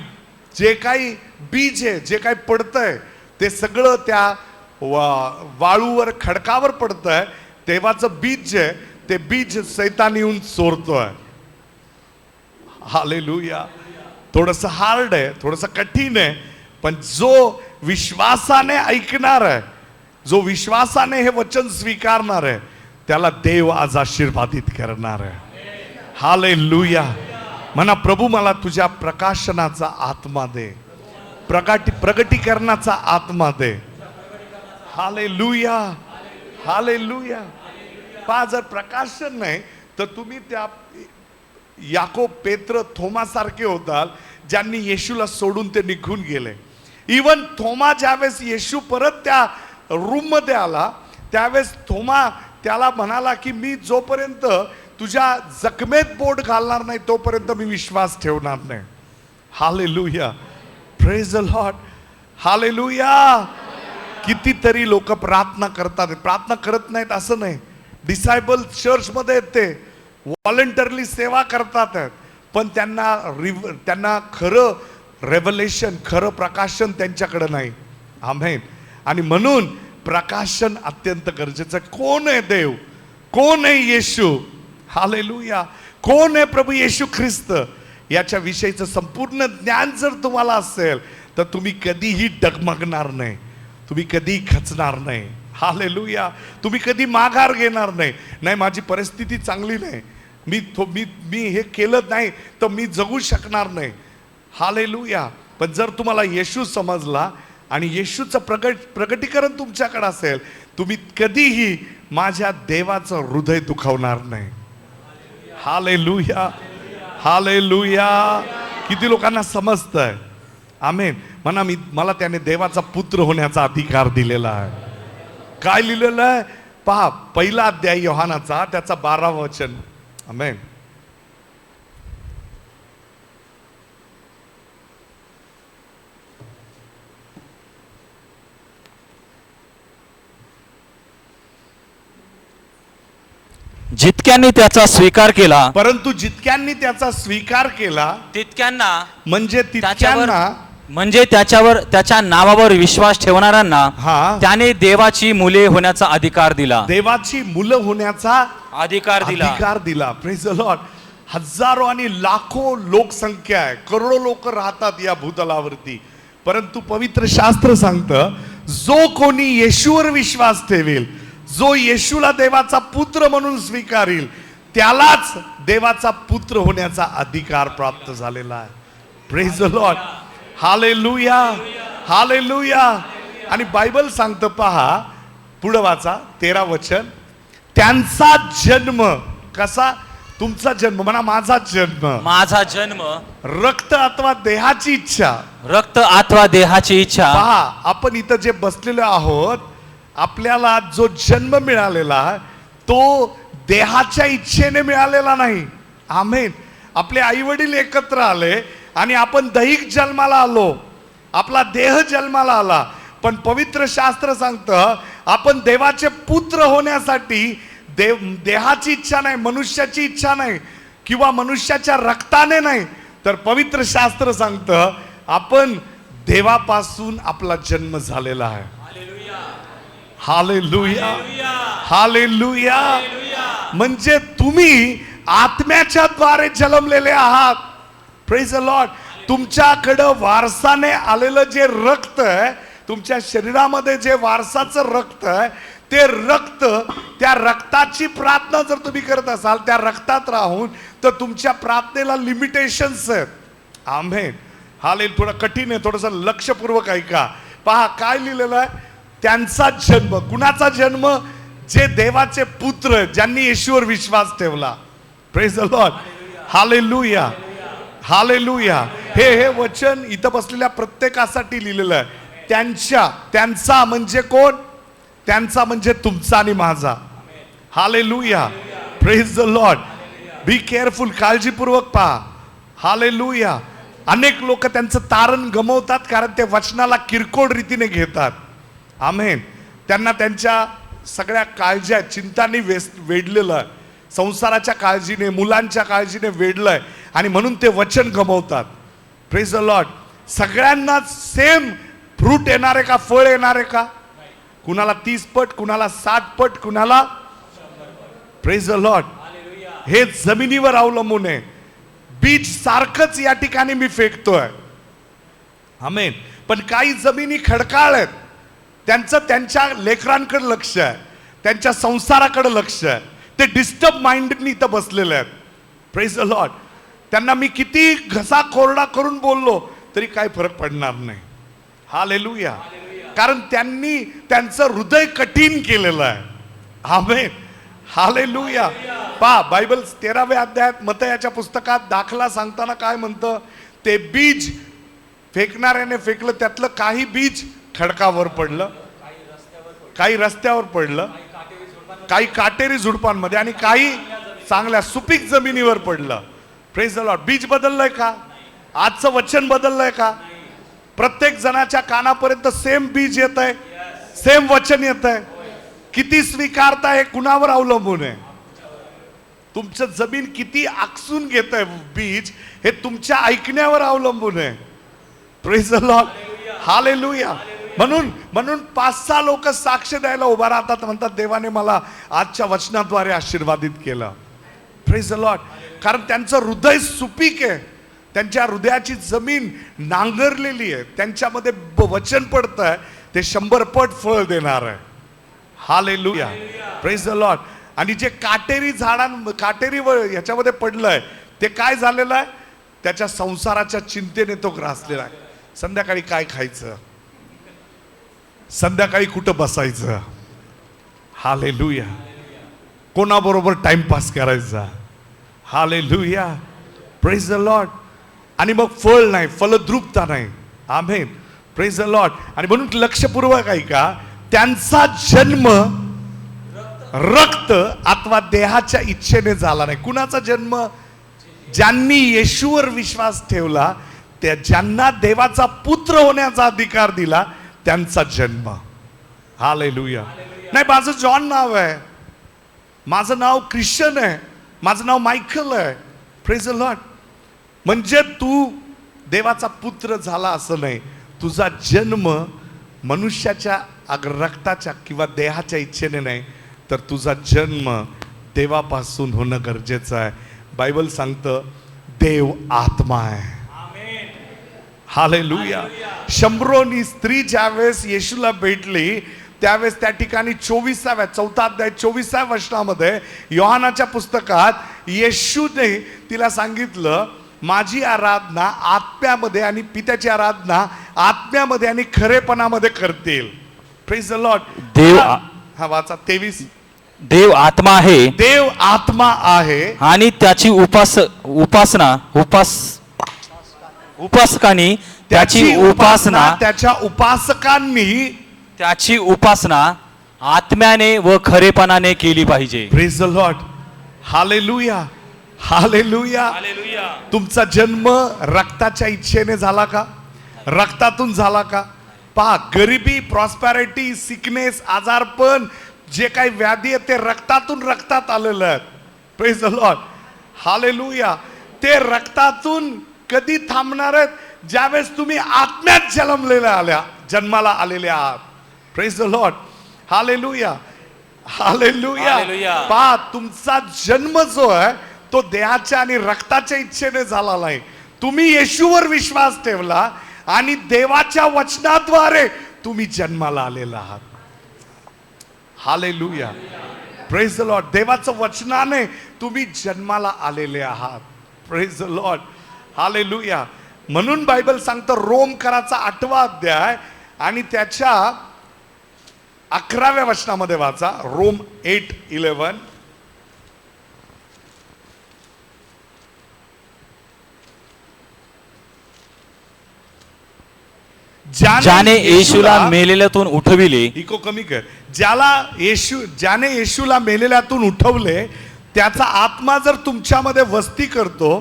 जे काही बीज आहे, जे काही पडतंय ते सगळं त्या वाळूवर, खडकावर पडतंय. तेव्हाचं बीज जे, ते बीज सैतान येऊन चोरतोय. हालेलुया. थोडंसं हार्ड आहे, थोडंसं कठीण आहे, पण जो विश्वासाने ऐकणार आहे, जो विश्वासाने हे वचन स्वीकारणार आहे, त्याला देव आज आशीर्वादित करणार आहे. हालेलुया. म्हणा प्रभू मला तुझ्या प्रकाशनाचा आत्मा दे, प्रगटीकरणाचा आत्मा दे. Hallelujah, hallelujah. पहा, जर प्रकाशन नाही तर तुम्ही त्या याकोब, पेत्र, थोमा सारखे होताल ज्यांनी येशूला सोडून ते निघून गेले. इवन थोमा ज्यावेळेस येशू परत त्या रूम मध्ये आला त्यावेळेस थोमा त्याला म्हणाला की मी जोपर्यंत तुझ्या जखमेत बोट घालणार नाही तोपर्यंत मी विश्वास ठेवणार नाही. Hallelujah, praise the Lord, hallelujah. कितीतरी लोक प्रार्थना करतात, प्रार्थना करत नाहीत असं नाही. डिसायबल चर्चमध्ये येते, व्हॉलंटरली सेवा करतात, पण त्यांना खरं रेव्हलेशन, खरं प्रकाशन त्यांच्याकडे नाही. आमेन. आणि म्हणून प्रकाशन अत्यंत गरजेचं. कोण आहे देव, कोण आहे येशू, हालेलुया, कोण आहे प्रभू येशू ख्रिस्त, याच्या विषयीचं संपूर्ण ज्ञान जर तुम्हाला असेल तर तुम्ही कधीही डगमगणार नाही, तुम्ही कधीही खचणार नाही. हालेलुया. तुम्ही कधी माघार घेणार नाही. नाही, माझी परिस्थिती चांगली नाही, मी हे केलं नाही तर मी जगू शकणार नाही. हालेलुया. पण जर तुम्हाला येशू समजला आणि येशूचं प्रगटीकरण तुमच्याकडे असेल, तुम्ही कधीही माझ्या देवाचं हृदय दुखावणार नाही. हालेलुया. हालेलुया. किती लोकांना समजतंय? आमेन. मला त्याने देवाचा पुत्र होण्याचा अधिकार दिलेला आहे. काय लिहिलेलं आहे पहा, पहिला अध्याय योहानाचा, त्याचा 12 वचन. आमेन. जितक्यांनी त्याचा स्वीकार केला, परंतु जितक्यांनी त्याचा स्वीकार केला, तितक्यांना म्हणजे तितक्यांना, म्हणजे त्याच्या नावावर विश्वास ठेवणाऱ्यांना हा, त्याने देवाची मुले होण्याचा अधिकार दिला. देवाची मुलं होण्याचा अधिकार दिला. Praise the Lord. हजारो आणि लाखो लोकसंख्या आहे, करोडो लोक राहतात या भूतलावरती, परंतु पवित्र शास्त्र सांगतं, जो कोणी येशूवर विश्वास ठेवेल, जो येशूला देवाचा पुत्र म्हणून स्वीकारेल, त्यालाच देवाचा पुत्र होण्याचा अधिकार प्राप्त झालेला आहे. Praise the Lord. Hallelujah. Hallelujah. आणि बायबल सांगतं पहा, पुढं वाचा 13 वचन. त्यांचा जन्म कसा? तुमचा जन्म म्हणा, माझा जन्म रक्त अथवा देहाची इच्छा. पहा, आपण इथं जे बसलेलो आहोत, आपल्याला जो जन्म मिळालेला तो देहाच्या इच्छेने मिळालेला नाही. आमेन. आपले आई वडील एकत्र आले आणि आपण दैहिक जन्माला आलो, आपला देह जन्माला आला. पण पवित्र शास्त्र सांगतं, आपण देवाचे पुत्र होण्यासाठी देहाची इच्छा नाही, मनुष्याची इच्छा नाही, किंवा मनुष्याच्या रक्ताने नाही, तर पवित्र शास्त्र सांगतं आपण देवापासून आपला जन्म झालेला आहे. हालेलुया. हालेलुया. म्हणजे तुम्ही आत्म्याच्या द्वारे जन्मलेले आहात. Praise the Lord. तुमच्याकडं वारसाने आलेलं जे रक्त आहे, तुमच्या शरीरामध्ये जे वारसाचं रक्त आहे, ते रक्त, त्या रक्ताची प्रार्थना जर तुम्ही करत असाल, त्या रक्तात राहून, तर तुमच्या प्रार्थनेला लिमिटेशन्स आहेत. आमेन. हालेल. थोडं कठीण आहे, थोडंसं लक्षपूर्वक ऐका. पहा काय लिहिलेलं आहे. त्यांचा जन्म. कुणाचा जन्म? जे देवाचे पुत्र, ज्यांनी येशूवर विश्वास ठेवला. Praise the Lord. Hallelujah. Hallelujah. हे वचन इथं बसलेल्या प्रत्येकासाठी लिहिलेलं आहे. त्यांचा म्हणजे कोण? त्यांचा म्हणजे तुमचा आणि माझा. Hallelujah. Praise the Lord. Be careful. काळजीपूर्वक पहा. हालेलुया. अनेक लोक त्यांचं तारण गमवतात, कारण ते वचनाला किरकोळ रीतीने घेतात. आमेन. त्यांना त्यांच्या सगळ्या काळज्या, चिंतांनी वेढलेलं आहे, संसाराच्या काळजीने, मुलांच्या काळजीने वेढलंय, आणि म्हणून ते वचन गमवतात. Praise the lord. सगळ्यांना सेम फ्रूट येणार आहे का? फळ येणार आहे का? कुणाला 30 पट, कुणाला 60 पट, कुणाला. Praise the Lord. हे जमिनीवर अवलंबून आहे. बीज सारखंच या ठिकाणी मी फेकतोय. आमेन. पण काही जमिनी खडकाळ आहेत, त्यांचं त्यांच्या लेकरांकडे लक्ष आहे, त्यांच्या संसाराकडे लक्ष आहे, ते डिस्टर्ब माइंडनी इथं बसलेले आहेत. Praise the Lord. त्यांना मी किती घसा कोरडा करून बोललो तरी काही फरक पडणार नाही. हालेलुया. कारण त्यांनी त्यांचं हृदय कठीण केलेलं आहे. आमेन. हालेलुया. पहा, बायबल 13व्या अध्यायात मत्तयाच्या पुस्तकात दाखला सांगताना काय म्हणतं? ते बीज फेकणाऱ्याने फेकलं, त्यातलं काही बीज खडकावर पडलं, काही रस्त्यावर पडलं, काही काटेरी झुडपांमध्ये, आणि काही चांगल्या सुपीक जमिनीवर पडलं. Praise the Lord. बीज बदललंय का? आजचं वचन बदललंय का? प्रत्येक जणाच्या कानापर्यंत सेम बीज येत आहे, सेम वचन येत आहे. किती स्वीकारताय कुणावर अवलंबून आहे. तुमचं जमीन किती आकसून घेत आहे बीज, हे तुमच्या ऐकण्यावर अवलंबून आहे. Praise the Lord. हालेलुया. म्हणून 5-6 लोक साक्ष द्यायला उभा राहतात, म्हणतात देवाने मला आजच्या वचनाद्वारे आशीर्वादित केलं. Praise the Lord. कारण त्यांचं हृदय सुपीक आहे, त्यांच्या हृदयाची जमीन नांगरलेली आहे, त्यांच्यामध्ये वचन पडतं आहे, ते 100 पट फळ देणार आहे. Hallelujah, praise the lord. आणि जे काटेरी काटेरी ह्याच्यामध्ये पडलंय, ते काय झालेलं आहे? त्याच्या संसाराच्या चिंतेने तो ग्रासलेला आहे. संध्याकाळी काय खायचं, संध्याकाळी कुठं बसायचं, हालेलुया, कोणाबरोबर टाइमपास करायचा, हालेलुया, प्रेज द लॉर्ड. आणि मग फळ नाही, फलद्रुपता नाही. Amen, praise the lord. आणि म्हणून लक्षपूर्वक ऐका, त्यांचा जन्म रक्त अथवा देहाच्या इच्छेने झाला नाही. कुणाचा जन्म? ज्यांनी येशूवर विश्वास ठेवला, त्या ज्यांना देवाचा पुत्र होण्याचा अधिकार दिला, त्यांचा जन्म. हालेलुया. नाही, माझं जॉन नाव आहे, माझं नाव ख्रिश्चन आहे, माझं नाव मायकल आहे, प्रेज द लॉर्ड. म्हणजे तू देवाचा पुत्र झाला असं नाही. तुझा जन्म मनुष्याच्या रक्ताच्या किंवा देहाच्या इच्छेने नाही, तर तुझा जन्म देवापासून होणं गरजेचं आहे. बायबल सांगतं देव आत्मा आहे. हालेलुया. शंभरोनी स्त्री ज्यावेळेस येशूला भेटली, त्यावेळेस त्या ठिकाणी 4 अध्याय 24 वचनामध्ये योहानाच्या पुस्तकात येशूने तिला सांगितलं, माझी आराधना आत्म्यामध्ये आणि पित्याची आराधना आत्म्यामध्ये आणि खरेपणामध्ये करतील. Praise the Lord. देव हा वाचा 23. देव आत्मा आहे, देव आत्मा आहे आणि त्याची उपासकांनी त्याची उपासना त्याच्या उपासकांनी त्याची उपासना आत्म्याने व खरेपणाने केली पाहिजे. Praise the Lord. Hallelujah, hallelujah. तुमचा जन्म रक्ताच्या इच्छेने झाला का? रक्तातून झाला का? पहा, गरिबी, प्रॉस्पॅरिटी, सिकनेस, आजारपण, जे काही व्याधी आहे, ते रक्तात आलेलं आहे. Praise the Lord. हालेलुया. ते रक्तातून कधी थांबणार आहेत? ज्यावेळेस तुम्ही आत्म्यात जन्माला आलेले आहात. Praise the Lord. Hallelujah, hallelujah. Hallelujah. पहा, तुमचा जन्म जो आहे तो देहाच्या आणि रक्ताच्या इच्छेने झाला नाही. तुम्ही येशूवर विश्वास ठेवला आणि देवाच्या वचनाद्वारे तुम्ही जन्माला आलेला आहात. Hallelujah, praise the Lord. देवाचं वचनाने तुम्ही जन्माला आलेले आहात. Praise the Lord. हालेलुया. म्हणून बायबल सांगतं, रोमकराचा 8वा अध्याय आणि त्याच्या 11व्या वचनामध्ये वाचा. रोम 8:11. ज्याने येशूला मेलेल्यातून उठविले. इको कमी कर. ज्याने येशूला मेलेल्यातून उठवले, त्याचा आत्मा जर तुमच्यामध्ये वस्ती करतो,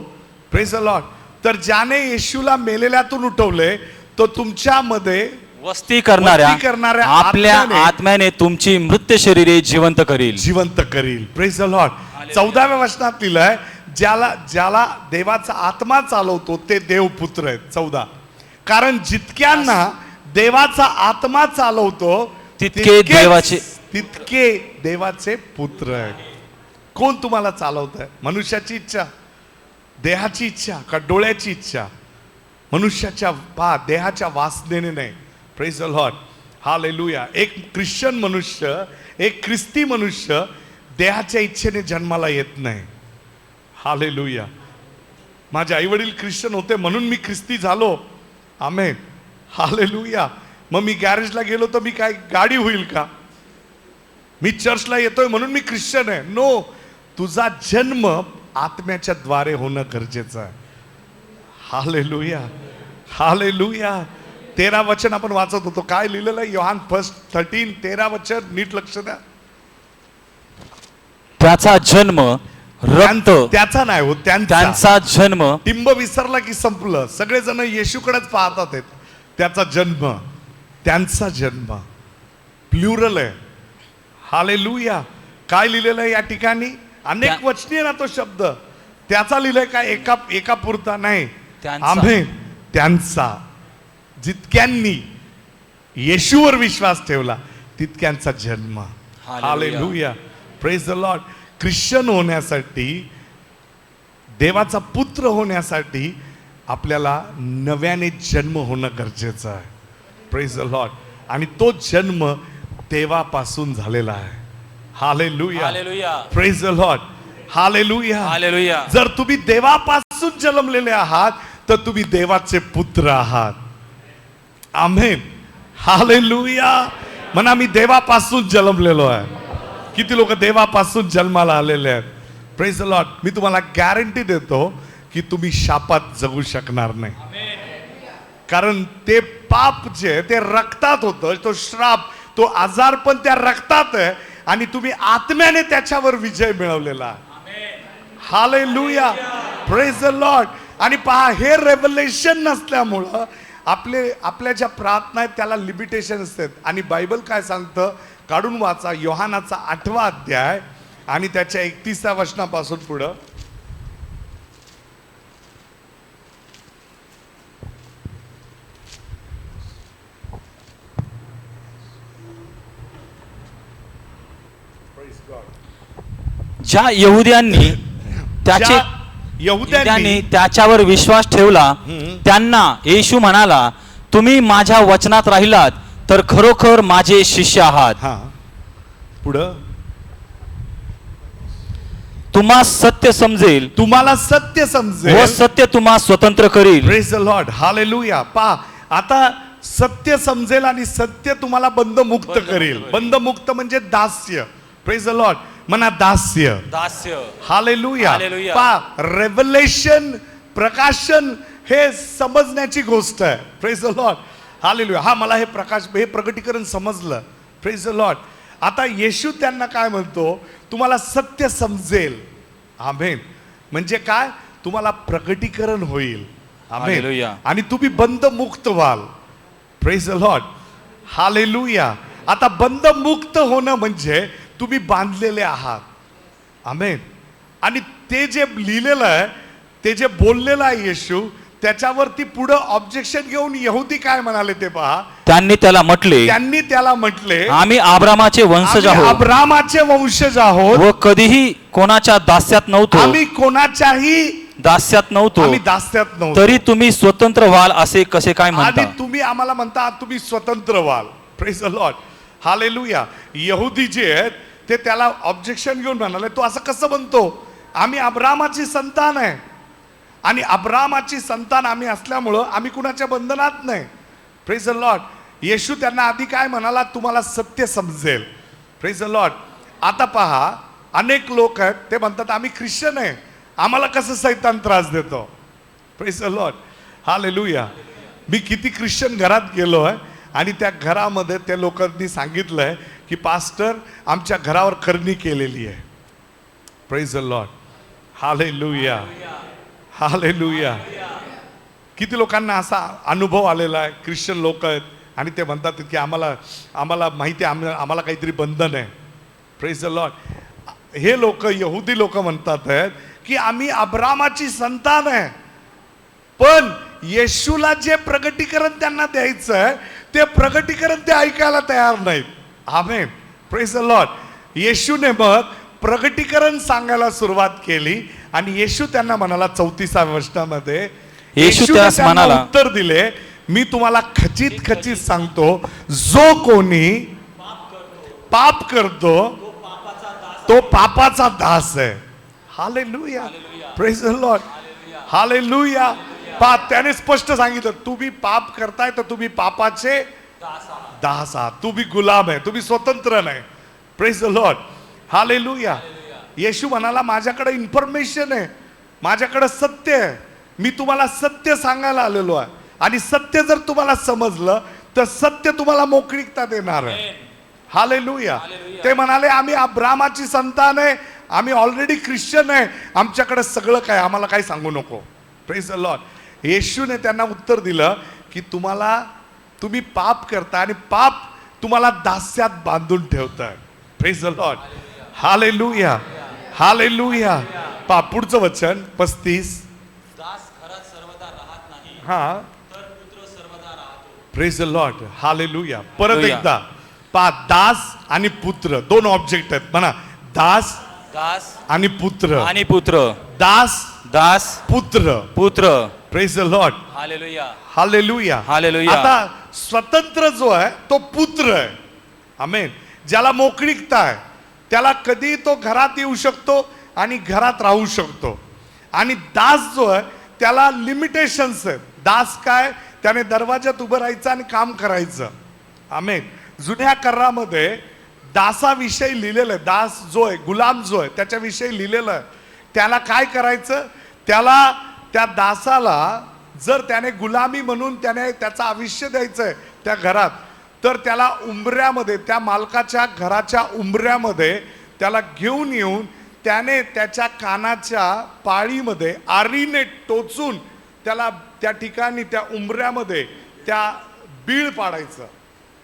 प्रेज द लॉर्ड, तर ज्याने येशूला मेलेल्यातून उठवले तो तुमच्यामध्ये वस्ती करणाऱ्या आपल्या आत्म्याने तुमची मृत शरीरे जिवंत करील. Praise the Lord. 14व्या वचनात लिहिलंय, ज्याला देवाचा आत्मा चालवतो ते देवपुत्र आहेत. 14. कारण जितक्यांना देवाचा आत्मा चालवतो तितके देवाचे पुत्र आहेत. कोण तुम्हाला चालवत आहे? मनुष्याची इच्छा, देहाची इच्छा का डोळ्याची इच्छा? मनुष्याच्या देहाच्या वासनेने नाही. Praise the Lord. हालेलुया. एक ख्रिश्चन मनुष्य, एक ख्रिस्ती मनुष्य देहाच्या इच्छेने जन्माला येत नाही. हालेलुया. माझे आई वडील ख्रिश्चन होते म्हणून मी ख्रिस्ती झालो. आमेन. हालेलुया. मग मी गॅरेजला गेलो तर मी काय गाडी होईल का? मी चर्चला येतोय म्हणून मी ख्रिश्चन आहे? नो. तुझा जन्म आत्म्याच्या द्वारे होणं गरजेचं आहे. Hallelujah, hallelujah. 13 वचन आपण वाचत होतो. काय लिहिलेलं आहे? योहान 1:13. 13 वचन नीट लक्ष द्या. त्याचा जन्म रक्त, त्याचा नाही हो, त्यांचा जन्म. टिंब विसरला की संपलं. सगळेजण येशूकडेच पाहतात आहेत. त्याचा जन्म, त्यांचा जन्म प्लुरल आहे. हालेलुया. काय लिहिलेलं आहे या ठिकाणी? अनेक वचनी ना तो शब्द. त्याचा लिहिलंय काय? एका पुरता नाही. आमेन. त्यांचा. जितक्यांनी येशूवर विश्वास ठेवला तितक्यांचा जन्म. Hallelujah, praise the Lord. Christian होण्यासाठी, देवाचा पुत्र होण्यासाठी आपल्याला नव्याने जन्म होणं गरजेचं आहे. Praise the lord. आणि तो जन्म देवापासून झालेला आहे. Hallelujah. Hallelujah. Praise the Lord. Hallelujah. Hallelujah. जर तुम्ही देवापासून जन्मलेले आहात तर तुम्ही देवाचे पुत्र आहात. आमेन. हालेलुया. म्हणा मी देवापासून जन्मलेलो आहे. किती लोक देवापासून जन्माला आलेले आहेत. Praise the lord. मी तुम्हाला गॅरंटी देतो की तुम्ही शापात जगू शकणार नाही. कारण ते पाप जे ते रक्तात होतं, तो श्राप, तो आजार पण त्या रक्तात आहे आणि तुम्ही आत्म्याने त्याच्यावर विजय मिळवलेला आहे. हालेलुया. Praise the lord. आणि पहा, हे रेव्हलेशन नसल्यामुळं आपल्या ज्या प्रार्थना आहेत त्याला लिमिटेशन असतात. आणि बायबल काय सांगतं, काढून वाचा योहानाचा 8वा अध्याय आणि त्याच्या 31व्या वचनापासून पुढं. ज्या यहुद्यांनी ज्या यहुद्यांनी त्याच्यावर विश्वास ठेवला त्यांना येशू म्हणाला, तुम्ही माझ्या वचनात राहिलात तर खरोखर माझे शिष्य आहात. हा पुढं. तुम्हा सत्य समजेल तुम्हाला सत्य व समजेल. सत्य तुम्हा स्वतंत्र करील. Praise the Lord. हालेलुया. पहा, आता सत्य समजेल आणि सत्य तुम्हाला बंधमुक्त करेल. बंधमुक्त म्हणजे दास्य. Praise the Lord. म्हणा दास्य. दास्य. हालेलुया. हालेलुया. पहा, रेव्हलेशन, प्रकाशन हे समजण्याची गोष्ट आहे. Praise the Lord. हालेलुया. हा मला हे प्रकटीकरण समजलं. Praise the Lord. आता येशू त्यांना काय म्हणतो, तुम्हाला सत्य समजेल. आमेन. म्हणजे काय, तुम्हाला प्रकटीकरण होईल. आमेन. हालेलुया. आणि तुम्ही बंधमुक्त व्हाल. Praise the Lord. हालेलुया. आता बंधमुक्त होणं म्हणजे तुम्ही बांधलेले आहात. आमेन. आणि ते जे लिहिलेलं आहे, ते जे बोललेलं आहे येशू, त्याच्यावरती पुढे ऑब्जेक्शन घेऊन यहुदी काय म्हणाले ते पहा. त्यांनी त्याला म्हटले, आम्ही अब्रामाचे वंशज आहोत अब्रामाचे वंशज आहोत व कधीही कोणाच्या दास्यात नव्हतो. आम्ही कोणाच्याही दास्यात नव्हतो. आम्ही दास्यात नव्हतो. तरी तुम्ही स्वतंत्र व्हाल असे कसे काय म्हणता. आणि तुम्ही आम्हाला म्हणता तुम्ही स्वतंत्र व्हाल. Praise the Lord. हालेलुया. यहुदी जे आहेत ते त्याला ऑब्जेक्शन घेऊन म्हणाले, तो असं कसं म्हणतो, आम्ही अब्रामाची संतान आहे आणि अब्रामाची संतान आम्ही असल्यामुळं आम्ही कुणाच्या बंधनात नाही. Praise the Lord. येशू त्यांना आधी काय म्हणाला, तुम्हाला सत्य समजेल. Praise the Lord. आता पहा, अनेक लोक आहेत ते म्हणतात आम्ही ख्रिश्चन आहे, आम्हाला कसं सैतान त्रास देतो. Praise the Lord. हालेलुया. मी किती ख्रिश्चन घरात गेलो आहे आणि त्या घरामध्ये त्या लोकांनी सांगितलंय की पास्टर आमच्या घरावर करणी केलेली आहे. Praise the Lord. Hallelujah. Hallelujah. किती लोकांना असा अनुभव आलेला आहे, ख्रिश्चन लोक आहेत आणि ते म्हणतात की आम्हाला माहिती आहे आम्हाला काहीतरी बंधन आहे. Praise the Lord. हे लोक, यहुदी लोक म्हणतात आहेत की आम्ही अब्रामाची संतान आहे, पण येशूला जे प्रगटीकरण त्यांना द्यायचं आहे ते प्रगटीकरण ते ऐकायला तयार नाहीत. आमेन. Praise the lord. येशूने मग प्रगटीकरण सांगायला सुरुवात केली आणि येशू त्यांना म्हणाला 34व्या वचनामध्ये, येशू त्यास त्यांना म्हणाला, उत्तर दिले, मी तुम्हाला खचित खचित सांगतो, जो कोणी पाप करतो तो पापाचा दास आहे. Hallelujah. Praise the Lord. Hallelujah. त्याने स्पष्ट सांगितलं, तुम्ही पाप करताय तर तुम्ही पापाचे दास आहात. तुम्ही गुलाम आहे, तुम्ही स्वतंत्र नाही. Praise the Lord. हालेलुया. येशू म्हणाला, माझ्याकडे इन्फॉर्मेशन आहे, माझ्याकडे सत्य आहे, मी तुम्हाला सत्य सांगायला आलेलो आहे आणि सत्य जर तुम्हाला समजलं तर सत्य तुम्हाला मोकळीकता देणार आहे. हालेलुया. ते म्हणाले आम्ही अब्रामाची संतान आहे, आम्ही ऑलरेडी ख्रिश्चन आहे, आमच्याकडे सगळं काय, आम्हाला काही सांगू नको. Praise the lord. येशूने त्यांना उत्तर दिलं की तुम्ही पाप करताय आणि पाप तुम्हाला दास्यात बांधून ठेवताय. Praise the Lord. Hallelujah. Hallelujah. पुढचं वचन 35. हा. Praise the Lord. हालेलुया. परत हालेलुया. एकदा दास आणि पुत्र दोन ऑब्जेक्ट आहेत. म्हणा दास दास आणि पुत्र. आणि पुत्र. दास दास पुत्र. पुत्र. Praise the Lord. Hallelujah. Hallelujah. Hallelujah. आता स्वतंत्र जो आहे तो पुत्र आहे. आमेन. ज्याला मोकळीकता आहे त्याला कधी तो घरात येऊ शकतो आणि घरात राहू शकतो. आणि दास जो आहे त्याला लिमिटेशन्स आहेत. दास काय, त्याने दरवाजात उभं राहायचं आणि काम करायचं. आमेन. जुन्या करारामध्ये दासाविषयी लिहिलेलं आहे. दास जो आहे, गुलाम जो आहे, त्याच्याविषयी लिहिलेलं आहे. त्याला काय करायचं, त्याला त्या दासाला जर त्याने गुलामी म्हणून त्याने त्याचं आयुष्य द्यायचं आहे त्या घरात, तर त्याला उंबऱ्यामध्ये, त्या मालकाच्या घराच्या उंबऱ्यामध्ये त्याला घेऊन येऊन त्याने त्याच्या कानाच्या पाळीमध्ये आरीने टोचून त्याला त्या ठिकाणी त्या उंबऱ्यामध्ये त्या बीळ पाडायचं.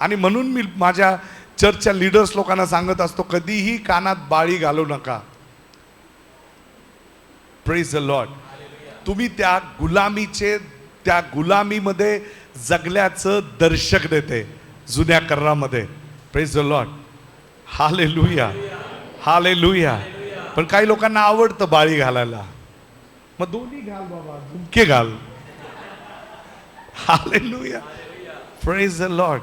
आणि म्हणून मी माझ्या चर्चच्या लीडर्स लोकांना सांगत असतो, कधीही कानात बाळी घालू नका. Praise the lord. तुम्ही त्या गुलामीचे, त्या गुलामीमध्ये जगल्याचं दर्शक देते जुन्या करारामध्ये. Praise the Lord. Hallelujah. Hallelujah. पण काही लोकांना आवडतं बाळी घालायला. मग दोन्ही घाल बाबा, झुमके घाल. Hallelujah. Praise the Lord.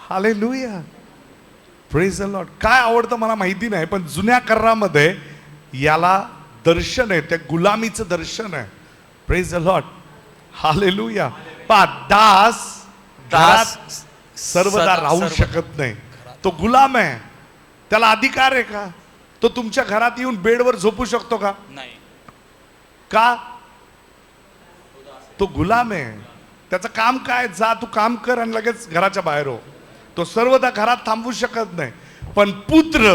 Hallelujah. Praise the Lord. काय आवडतं मला माहिती नाही, पण जुन्या करारामध्ये याला दर्शन आहे, त्या गुलामीचं दर्शन आहे. Praise the Lord. हालेलुया. पा दास दास सर्वदा राहू शकत नाही. तो गुलाम आहे. त्याला अधिकार आहे का? तो तुमच्या घरात येऊन बेडवर झोपू शकतो का? नाही. का? तो गुलाम आहे. त्याचं काम काय, जा तू काम कर आणि लगेच घराच्या बाहेर हो. तो सर्वदा घरात थांबू शकत नाही. पण पुत्र,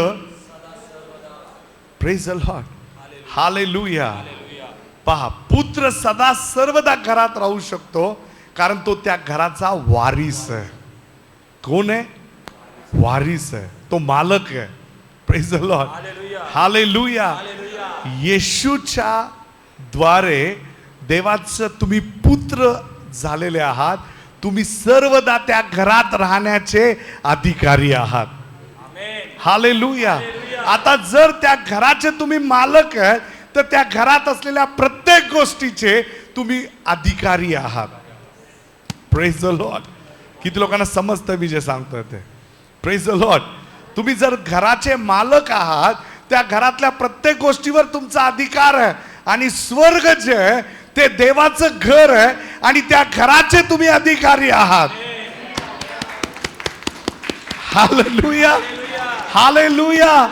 प्रेज द लॉर्ड. हालेलुया. पहा, पुत्र सदा सर्वदा घरात राहू शकतो, कारण तो त्या घराचा वारीस आहे. कोण आहे? वारीस आहे. तो मालक आहे. Praise the Lord. हालेलुया. येशूच्या द्वारे देवाचं तुम्ही पुत्र झालेले आहात. तुम्ही सर्वदा त्या घरात राहण्याचे अधिकारी आहात. हालेलुया. आता जर त्या घराचे तुम्ही मालक आहेत, तर त्या घरात असलेल्या प्रत्येक गोष्टीचे तुम्ही अधिकारी आहात. Praise the Lord. किती लोकांना समजतं मी जे सांगतोय ते? Praise the lord. तुम्ही जर घराचे मालक आहात, त्या घरातल्या प्रत्येक गोष्टीवर तुमचा अधिकार आहे. आणि स्वर्ग जे आहे ते देवाचं घर आहे आणि त्या घराचे तुम्ही अधिकारी आहात. हालेलुया. हालेलुया.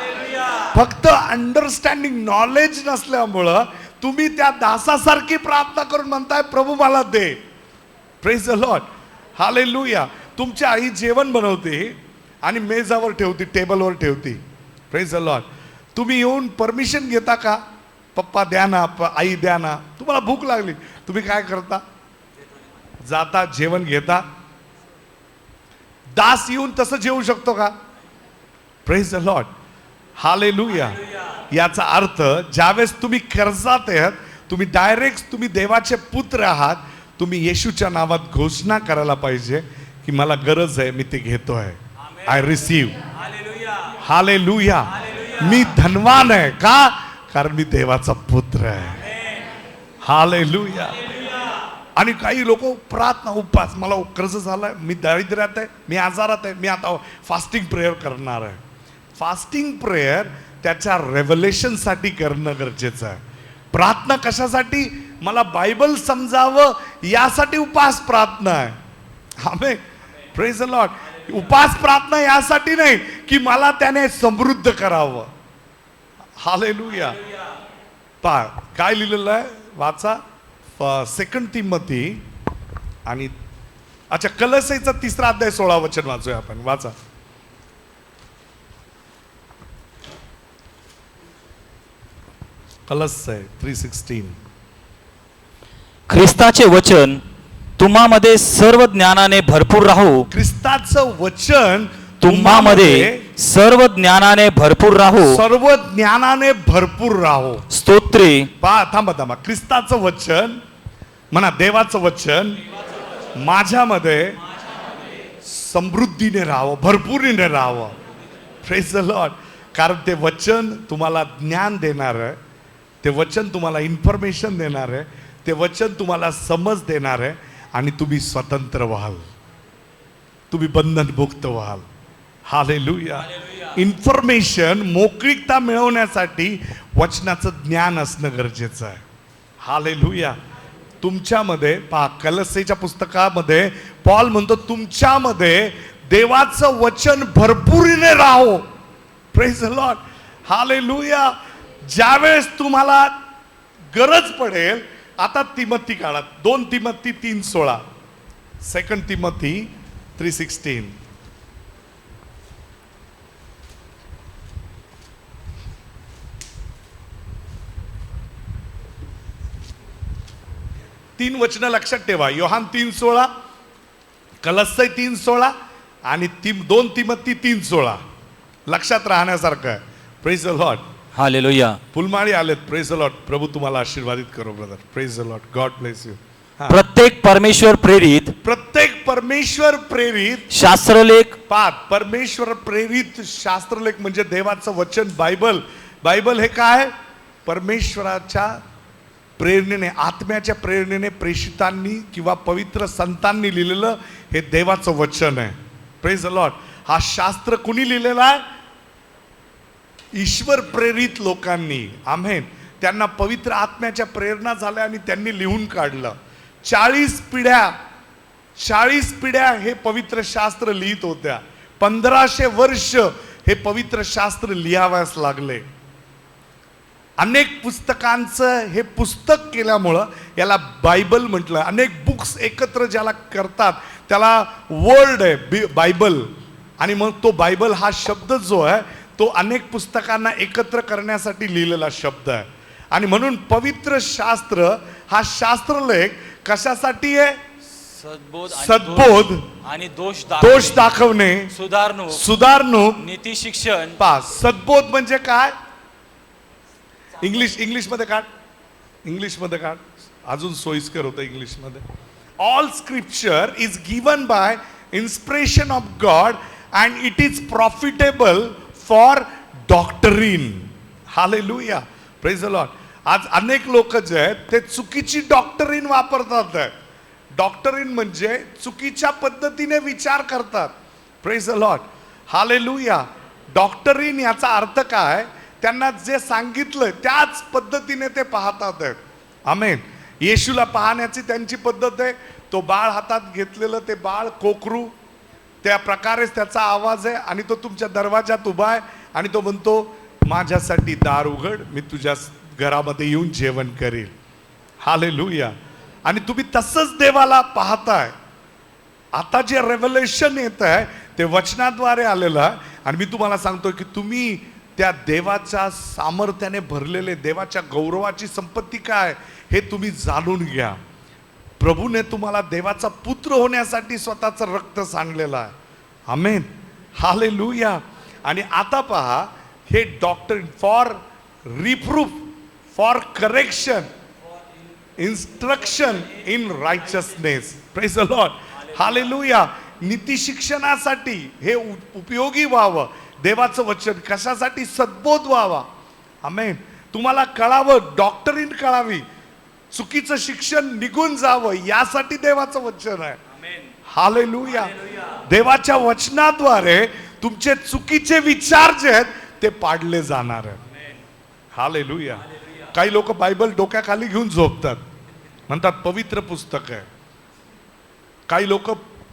फक्त अंडरस्टँडिंग, नॉलेज नसल्यामुळं तुम्ही त्या दासासारखी प्रार्थना करून म्हणताय, प्रभू मला दे. Praise the Lord. हालेलुया. तुमची आई जेवण बनवते आणि मेजावर ठेवती, टेबलवर ठेवती. Praise the lord. तुम्ही येऊन परमिशन घेता का? पप्पा द्या ना, आई द्या ना. तुम्हाला भूक लागली, तुम्ही काय करता? जाता, जेवण घेता. दास येऊन तसं जेवू शकतो का? Praise the Lord. हालेलुया. याचा अर्थ ज्यावेळेस तुम्ही कर्जात आहात, तुम्ही डायरेक्ट तुम्ही देवाचे पुत्र आहात, तुम्ही येशूच्या नावात घोषणा करायला पाहिजे की मला गरज आहे, मी ते घेतोय. I receive. हालेलुया. मी धनवान आहे का? कारण मी देवाचा पुत्र आहे. हालेलुया. आणि काही लोक प्रार्थना, उपवास, मला कर्ज झालाय, मी दारिद्र्यात आहे, मी आजारात आहे, मी आता फास्टिंग प्रेयर करणार आहे. फास्टिंग प्रेयर त्याच्या रेव्हलेशनसाठी करणं गरजेचं आहे. प्रार्थना कशासाठी? मला बायबल समजावं यासाठी उपास प्रार्थना आहे. आमेन. Praise the lord. उपास प्रार्थना यासाठी नाही की मला त्याने समृद्ध करावं. हालेलुया. पहा काय लिहिलेलं आहे, वाचा. 2 तिमोथी आणि अच्छा, कलस्सईचा 3 अध्याय 16 वचन वाचूया आपण. वाचा. कलस्सई 3:16. ख्रिस्ताचे वचन तुम्हामध्ये सर्व ज्ञानाने भरपूर राहू. ख्रिस्ताचं वचन तुम्हामध्ये सर्व ज्ञानाने भरपूर राहू. सर्व ज्ञानाने भरपूर राहो. स्तोत्रे. पहा, थांबा. ख्रिस्ताचं वचन म्हणा, देवाचं वचन माझ्यामध्ये समृद्धीने राहावं, भरपुरीने राहावं. Praise the Lord. कारण ते वचन तुम्हाला ज्ञान देणार आहे, ते वचन तुम्हाला इन्फॉर्मेशन देणार आहे, ते वचन तुम्हाला समज देणार आहे आणि तुम्ही स्वतंत्र व्हाल, तुम्ही बंधनमुक्त व्हाल. हालेलुया. इन्फॉर्मेशन, मोकळीकता मिळवण्यासाठी वचनाचं ज्ञान असणं गरजेचं आहे. हालेलुया. तुमच्यामध्ये पहा, कलस्सेच्या पुस्तकामध्ये पॉल म्हणतो तुमच्यामध्ये देवाचं वचन भरपुरीने राहो. Praise the Lord. हालेलुया. ज्यावेळेस तुम्हाला गरज पडेल, आता तिमोथी काळात 2 तिमोथी 3:16, 2 तिमोथी 3:16. तीन वचनं लक्षात ठेवा. योहान 3:16, कलस्से 3:16 आणि 2 तिमोथी 3:16 लक्षात राहण्यासारखं आहे. Praise the Lord. हालेलुया. फुलमाळी आलेत. Praise the lord. प्रभू तुम्हाला आशीर्वादित करो brother. Praise the lord. God bless you. प्रत्येक परमेश्वर प्रेरित प्रत्येक परमेश्वर प्रेरित शास्त्रलेख परमेश्वर प्रेरित शास्त्रलेख म्हणजे देवाचं वचन. बायबल. बायबल हे काय? परमेश्वराच्या प्रेरणेने, आत्म्याच्या प्रेरणेने प्रेषितांनी किंवा पवित्र संतांनी लिहिलेलं हे देवाचं वचन आहे. Praise the Lord. हा शास्त्र कुणी लिहिलेला आहे? ईश्वर प्रेरित लोकांनी. आमेन. त्यांना पवित्र आत्म्याच्या प्रेरणा झाल्या आणि त्यांनी लिहून काढलं. 40 पिढ्या हे पवित्र शास्त्र लिहित होत्या. 1500 वर्ष हे पवित्र शास्त्र लिहावयास लागले. अनेक पुस्तकांचं हे पुस्तक केल्यामुळं याला बायबल म्हटलं. अनेक बुक्स एकत्र ज्याला करतात त्याला वर्ड आहे बायबल. आणि मग तो बायबल हा शब्द जो आहे तो अनेक पुस्तकांना एकत्र करण्यासाठी लिहिलेला शब्द आहे. आणि म्हणून पवित्र शास्त्र हा शास्त्रलेख कशासाठी आहे? सद्बोध आणि दोष दाखवणे, सुधारणूक, नीती शिक्षण. सद्बोध म्हणजे काय? इंग्लिशमध्ये काढ. अजून सोयीस्कर होतं इंग्लिशमध्ये. All scripture is given by inspiration of God and it is profitable for doctrine. Hallelujah. Praise the lord. आज अनेक लोक जे आहेत ते चुकीची डॉक्टरीन वापरतात. डॉक्टरीन म्हणजे चुकीच्या पद्धतीने विचार करतात. Praise the Lord. हालेलुया. डॉक्टरीन याचा अर्थ काय? त्यांना जे सांगितलं त्याच पद्धतीने ते पाहतात. आमेन. येशूला पाहण्याची त्यांची पद्धत आहे. तो बाळ हातात घेतलेलं ते बाळ कोकरू, त्या प्रकारेच त्याचा आवाज आहे आणि तो तुमच्या दरवाजात उभा आहे आणि तो म्हणतो माझ्यासाठी दार उघड, मी तुझ्या घरामध्ये येऊन जेवण करेल. हालेलुया. आणि तुम्ही तसंच देवाला पाहताय. आता जे रेव्हलेशन येत आहे ते वचनाद्वारे आलेलं आहे. आणि मी तुम्हाला सांगतो की तुम्ही त्या देवाच्या सामर्थ्याने भरलेले, देवाच्या गौरवाची संपत्ती काय हे तुम्ही जाणून घ्या. प्रभूने तुम्हाला देवाचा पुत्र होण्यासाठी स्वतःचं रक्त सांडलेलं आहे. आमेन. हालेलुया. आणि आता पहा, हे doctor for reproof, for correction, instruction in righteousness. Praise the Lord. Hallelujah. नीती शिक्षणासाठी हे उपयोगी व्हावं. देवाचं वचन कशासाठी? सद्बोध व्हावा. आमेन. तुम्हाला कळावं, डॉक्टरीन कळावी, चुकीचं शिक्षण निघून जावं, यासाठी देवाचं वचन आहे. हालेलुया. देवाच्या वचनाद्वारे तुमचे चुकीचे विचार जे आहेत ते पाडले जाणार आहेत. हालेलुया. काही लोक बायबल डोक्याखाली घेऊन झोपतात, म्हणतात पवित्र पुस्तक आहे. काही लोक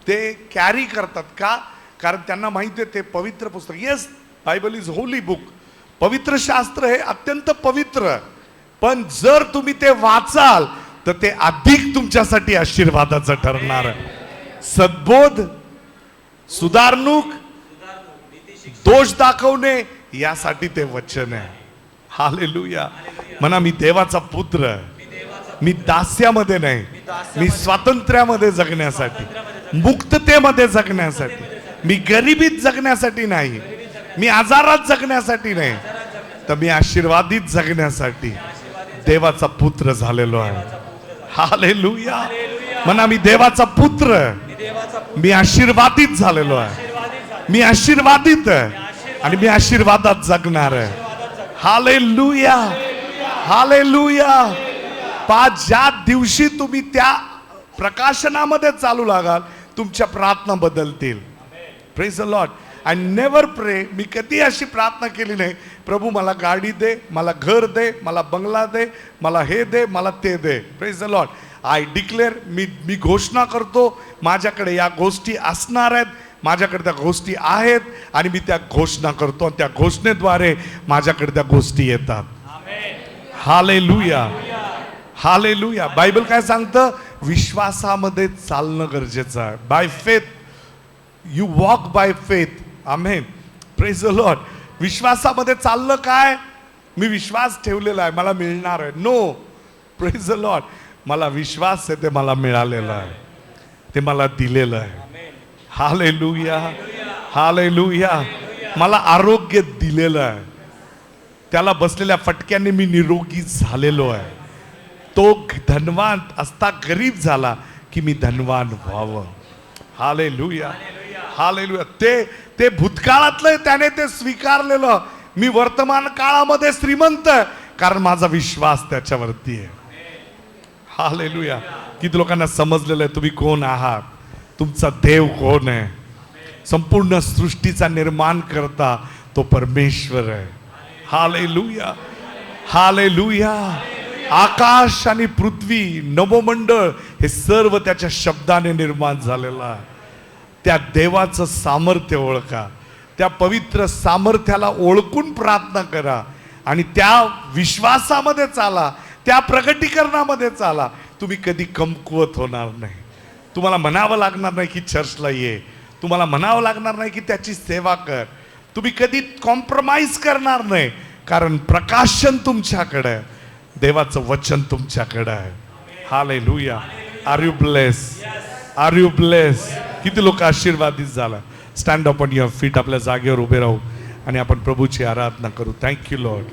ते कॅरी करतात का? कारण त्यांना माहिती आहे ते पवित्र पुस्तक. Yes, Bible is Holy book. पवित्र शास्त्र हे अत्यंत पवित्र आहे. पण जर तुम्ही ते वाचाल तर ते अधिक तुमच्यासाठी आशीर्वादाचं ठरणार आहे. सद्बोध, सुधारणूक, दोष दाखवणे यासाठी ते वचन आहे. हालेलुया. म्हणा मी देवाचा पुत्र आहे. मी दास्यामध्ये नाही, मी स्वातंत्र्यामध्ये जगण्यासाठी, मुक्ततेमध्ये जगण्यासाठी, मी गरिबीत जगण्यासाठी नाही, मी आजारात जगण्यासाठी नाही, तर मी आशीर्वादित जगण्यासाठी देवाचा पुत्र झालेलो आहे. हालेलुया. म्हणा मी देवाचा पुत्र, मी आशीर्वादित झालेलो आहे, मी आशीर्वादित आहे. आणि मी आशीर्वादात जगणार आहे. Hallelujah, hallelujah. ज्या दिवशी तुम्ही त्या प्रकाशनामध्ये चालू लागाल, तुमच्या प्रार्थना बदलतील. Praise the lord. I never प्रे, मी कधी अशी प्रार्थना केली नाही, प्रभू मला गाडी दे, मला घर दे, मला बंगला दे, मला हे दे, मला ते दे. Praise the lord. I declare, मी घोषणा करतो, माझ्याकडे या गोष्टी असणार आहेत, माझ्याकडे त्या गोष्टी आहेत, आणि मी त्या घोषणा करतो, आणि त्या घोषणेद्वारे माझ्याकडे त्या गोष्टी येतात. Hallelujah, hallelujah. बायबल काय सांगतं? विश्वासामध्ये चालणं गरजेचं आहे. By faith, you walk by faith. Amen. Praise the lord. विश्वासामध्ये चाललं काय? मी विश्वास ठेवलेला आहे, मला मिळणार आहे. नो. Praise the lord. मला विश्वास आहे, ते मला मिळालेलं आहे, ते मला दिलेलं आहे. Hallelujah, hallelujah. मला आरोग्य दिलेलं आहे, त्याला बसलेल्या फटक्यांनी मी निरोगी झालेलो आहे. तो धनवान असता गरीब झाला की मी धनवान व्हावं. Hallelujah, hallelujah. ते भूतकाळातलं त्याने ते स्वीकारलेलं. मी वर्तमान काळामध्ये श्रीमंत आहे, कारण माझा विश्वास त्याच्यावरती आहे. हालेलुया. किती लोकांना समजलेलं आहे तुम्ही कोण आहात, तुमचा देव कोण आहे. संपूर्ण सृष्टीचा निर्माण करता तो परमेश्वर आहे. Hallelujah, hallelujah. आकाश आणि पृथ्वी, नवमंडळ, हे सर्व त्याच्या शब्दाने निर्माण झालेलं आहे. त्या देवाचं सामर्थ्य ओळखा, त्या पवित्र सामर्थ्याला ओळखून प्रार्थना करा, आणि त्या विश्वासामध्ये चाला, त्या प्रगटीकरणामध्ये चाला. तुम्ही कधी कमकुवत होणार नाही. तुम्हाला म्हणावं लागणार नाही की चर्चला ये, तुम्हाला म्हणावं लागणार नाही की त्याची सेवा कर. तुम्ही कधी कॉम्प्रोमाइज करणार नाही, कारण प्रकाशन तुमच्याकडे आहे, देवाचं वचन तुमच्याकडे आहे. Hallelujah. Are you bless? Are you bless? किती लोक आशीर्वादित झाला? Stand up on your feet. आपल्या जागेवर उभे राहू आणि आपण प्रभूची आराधना करू. Thank you Lord.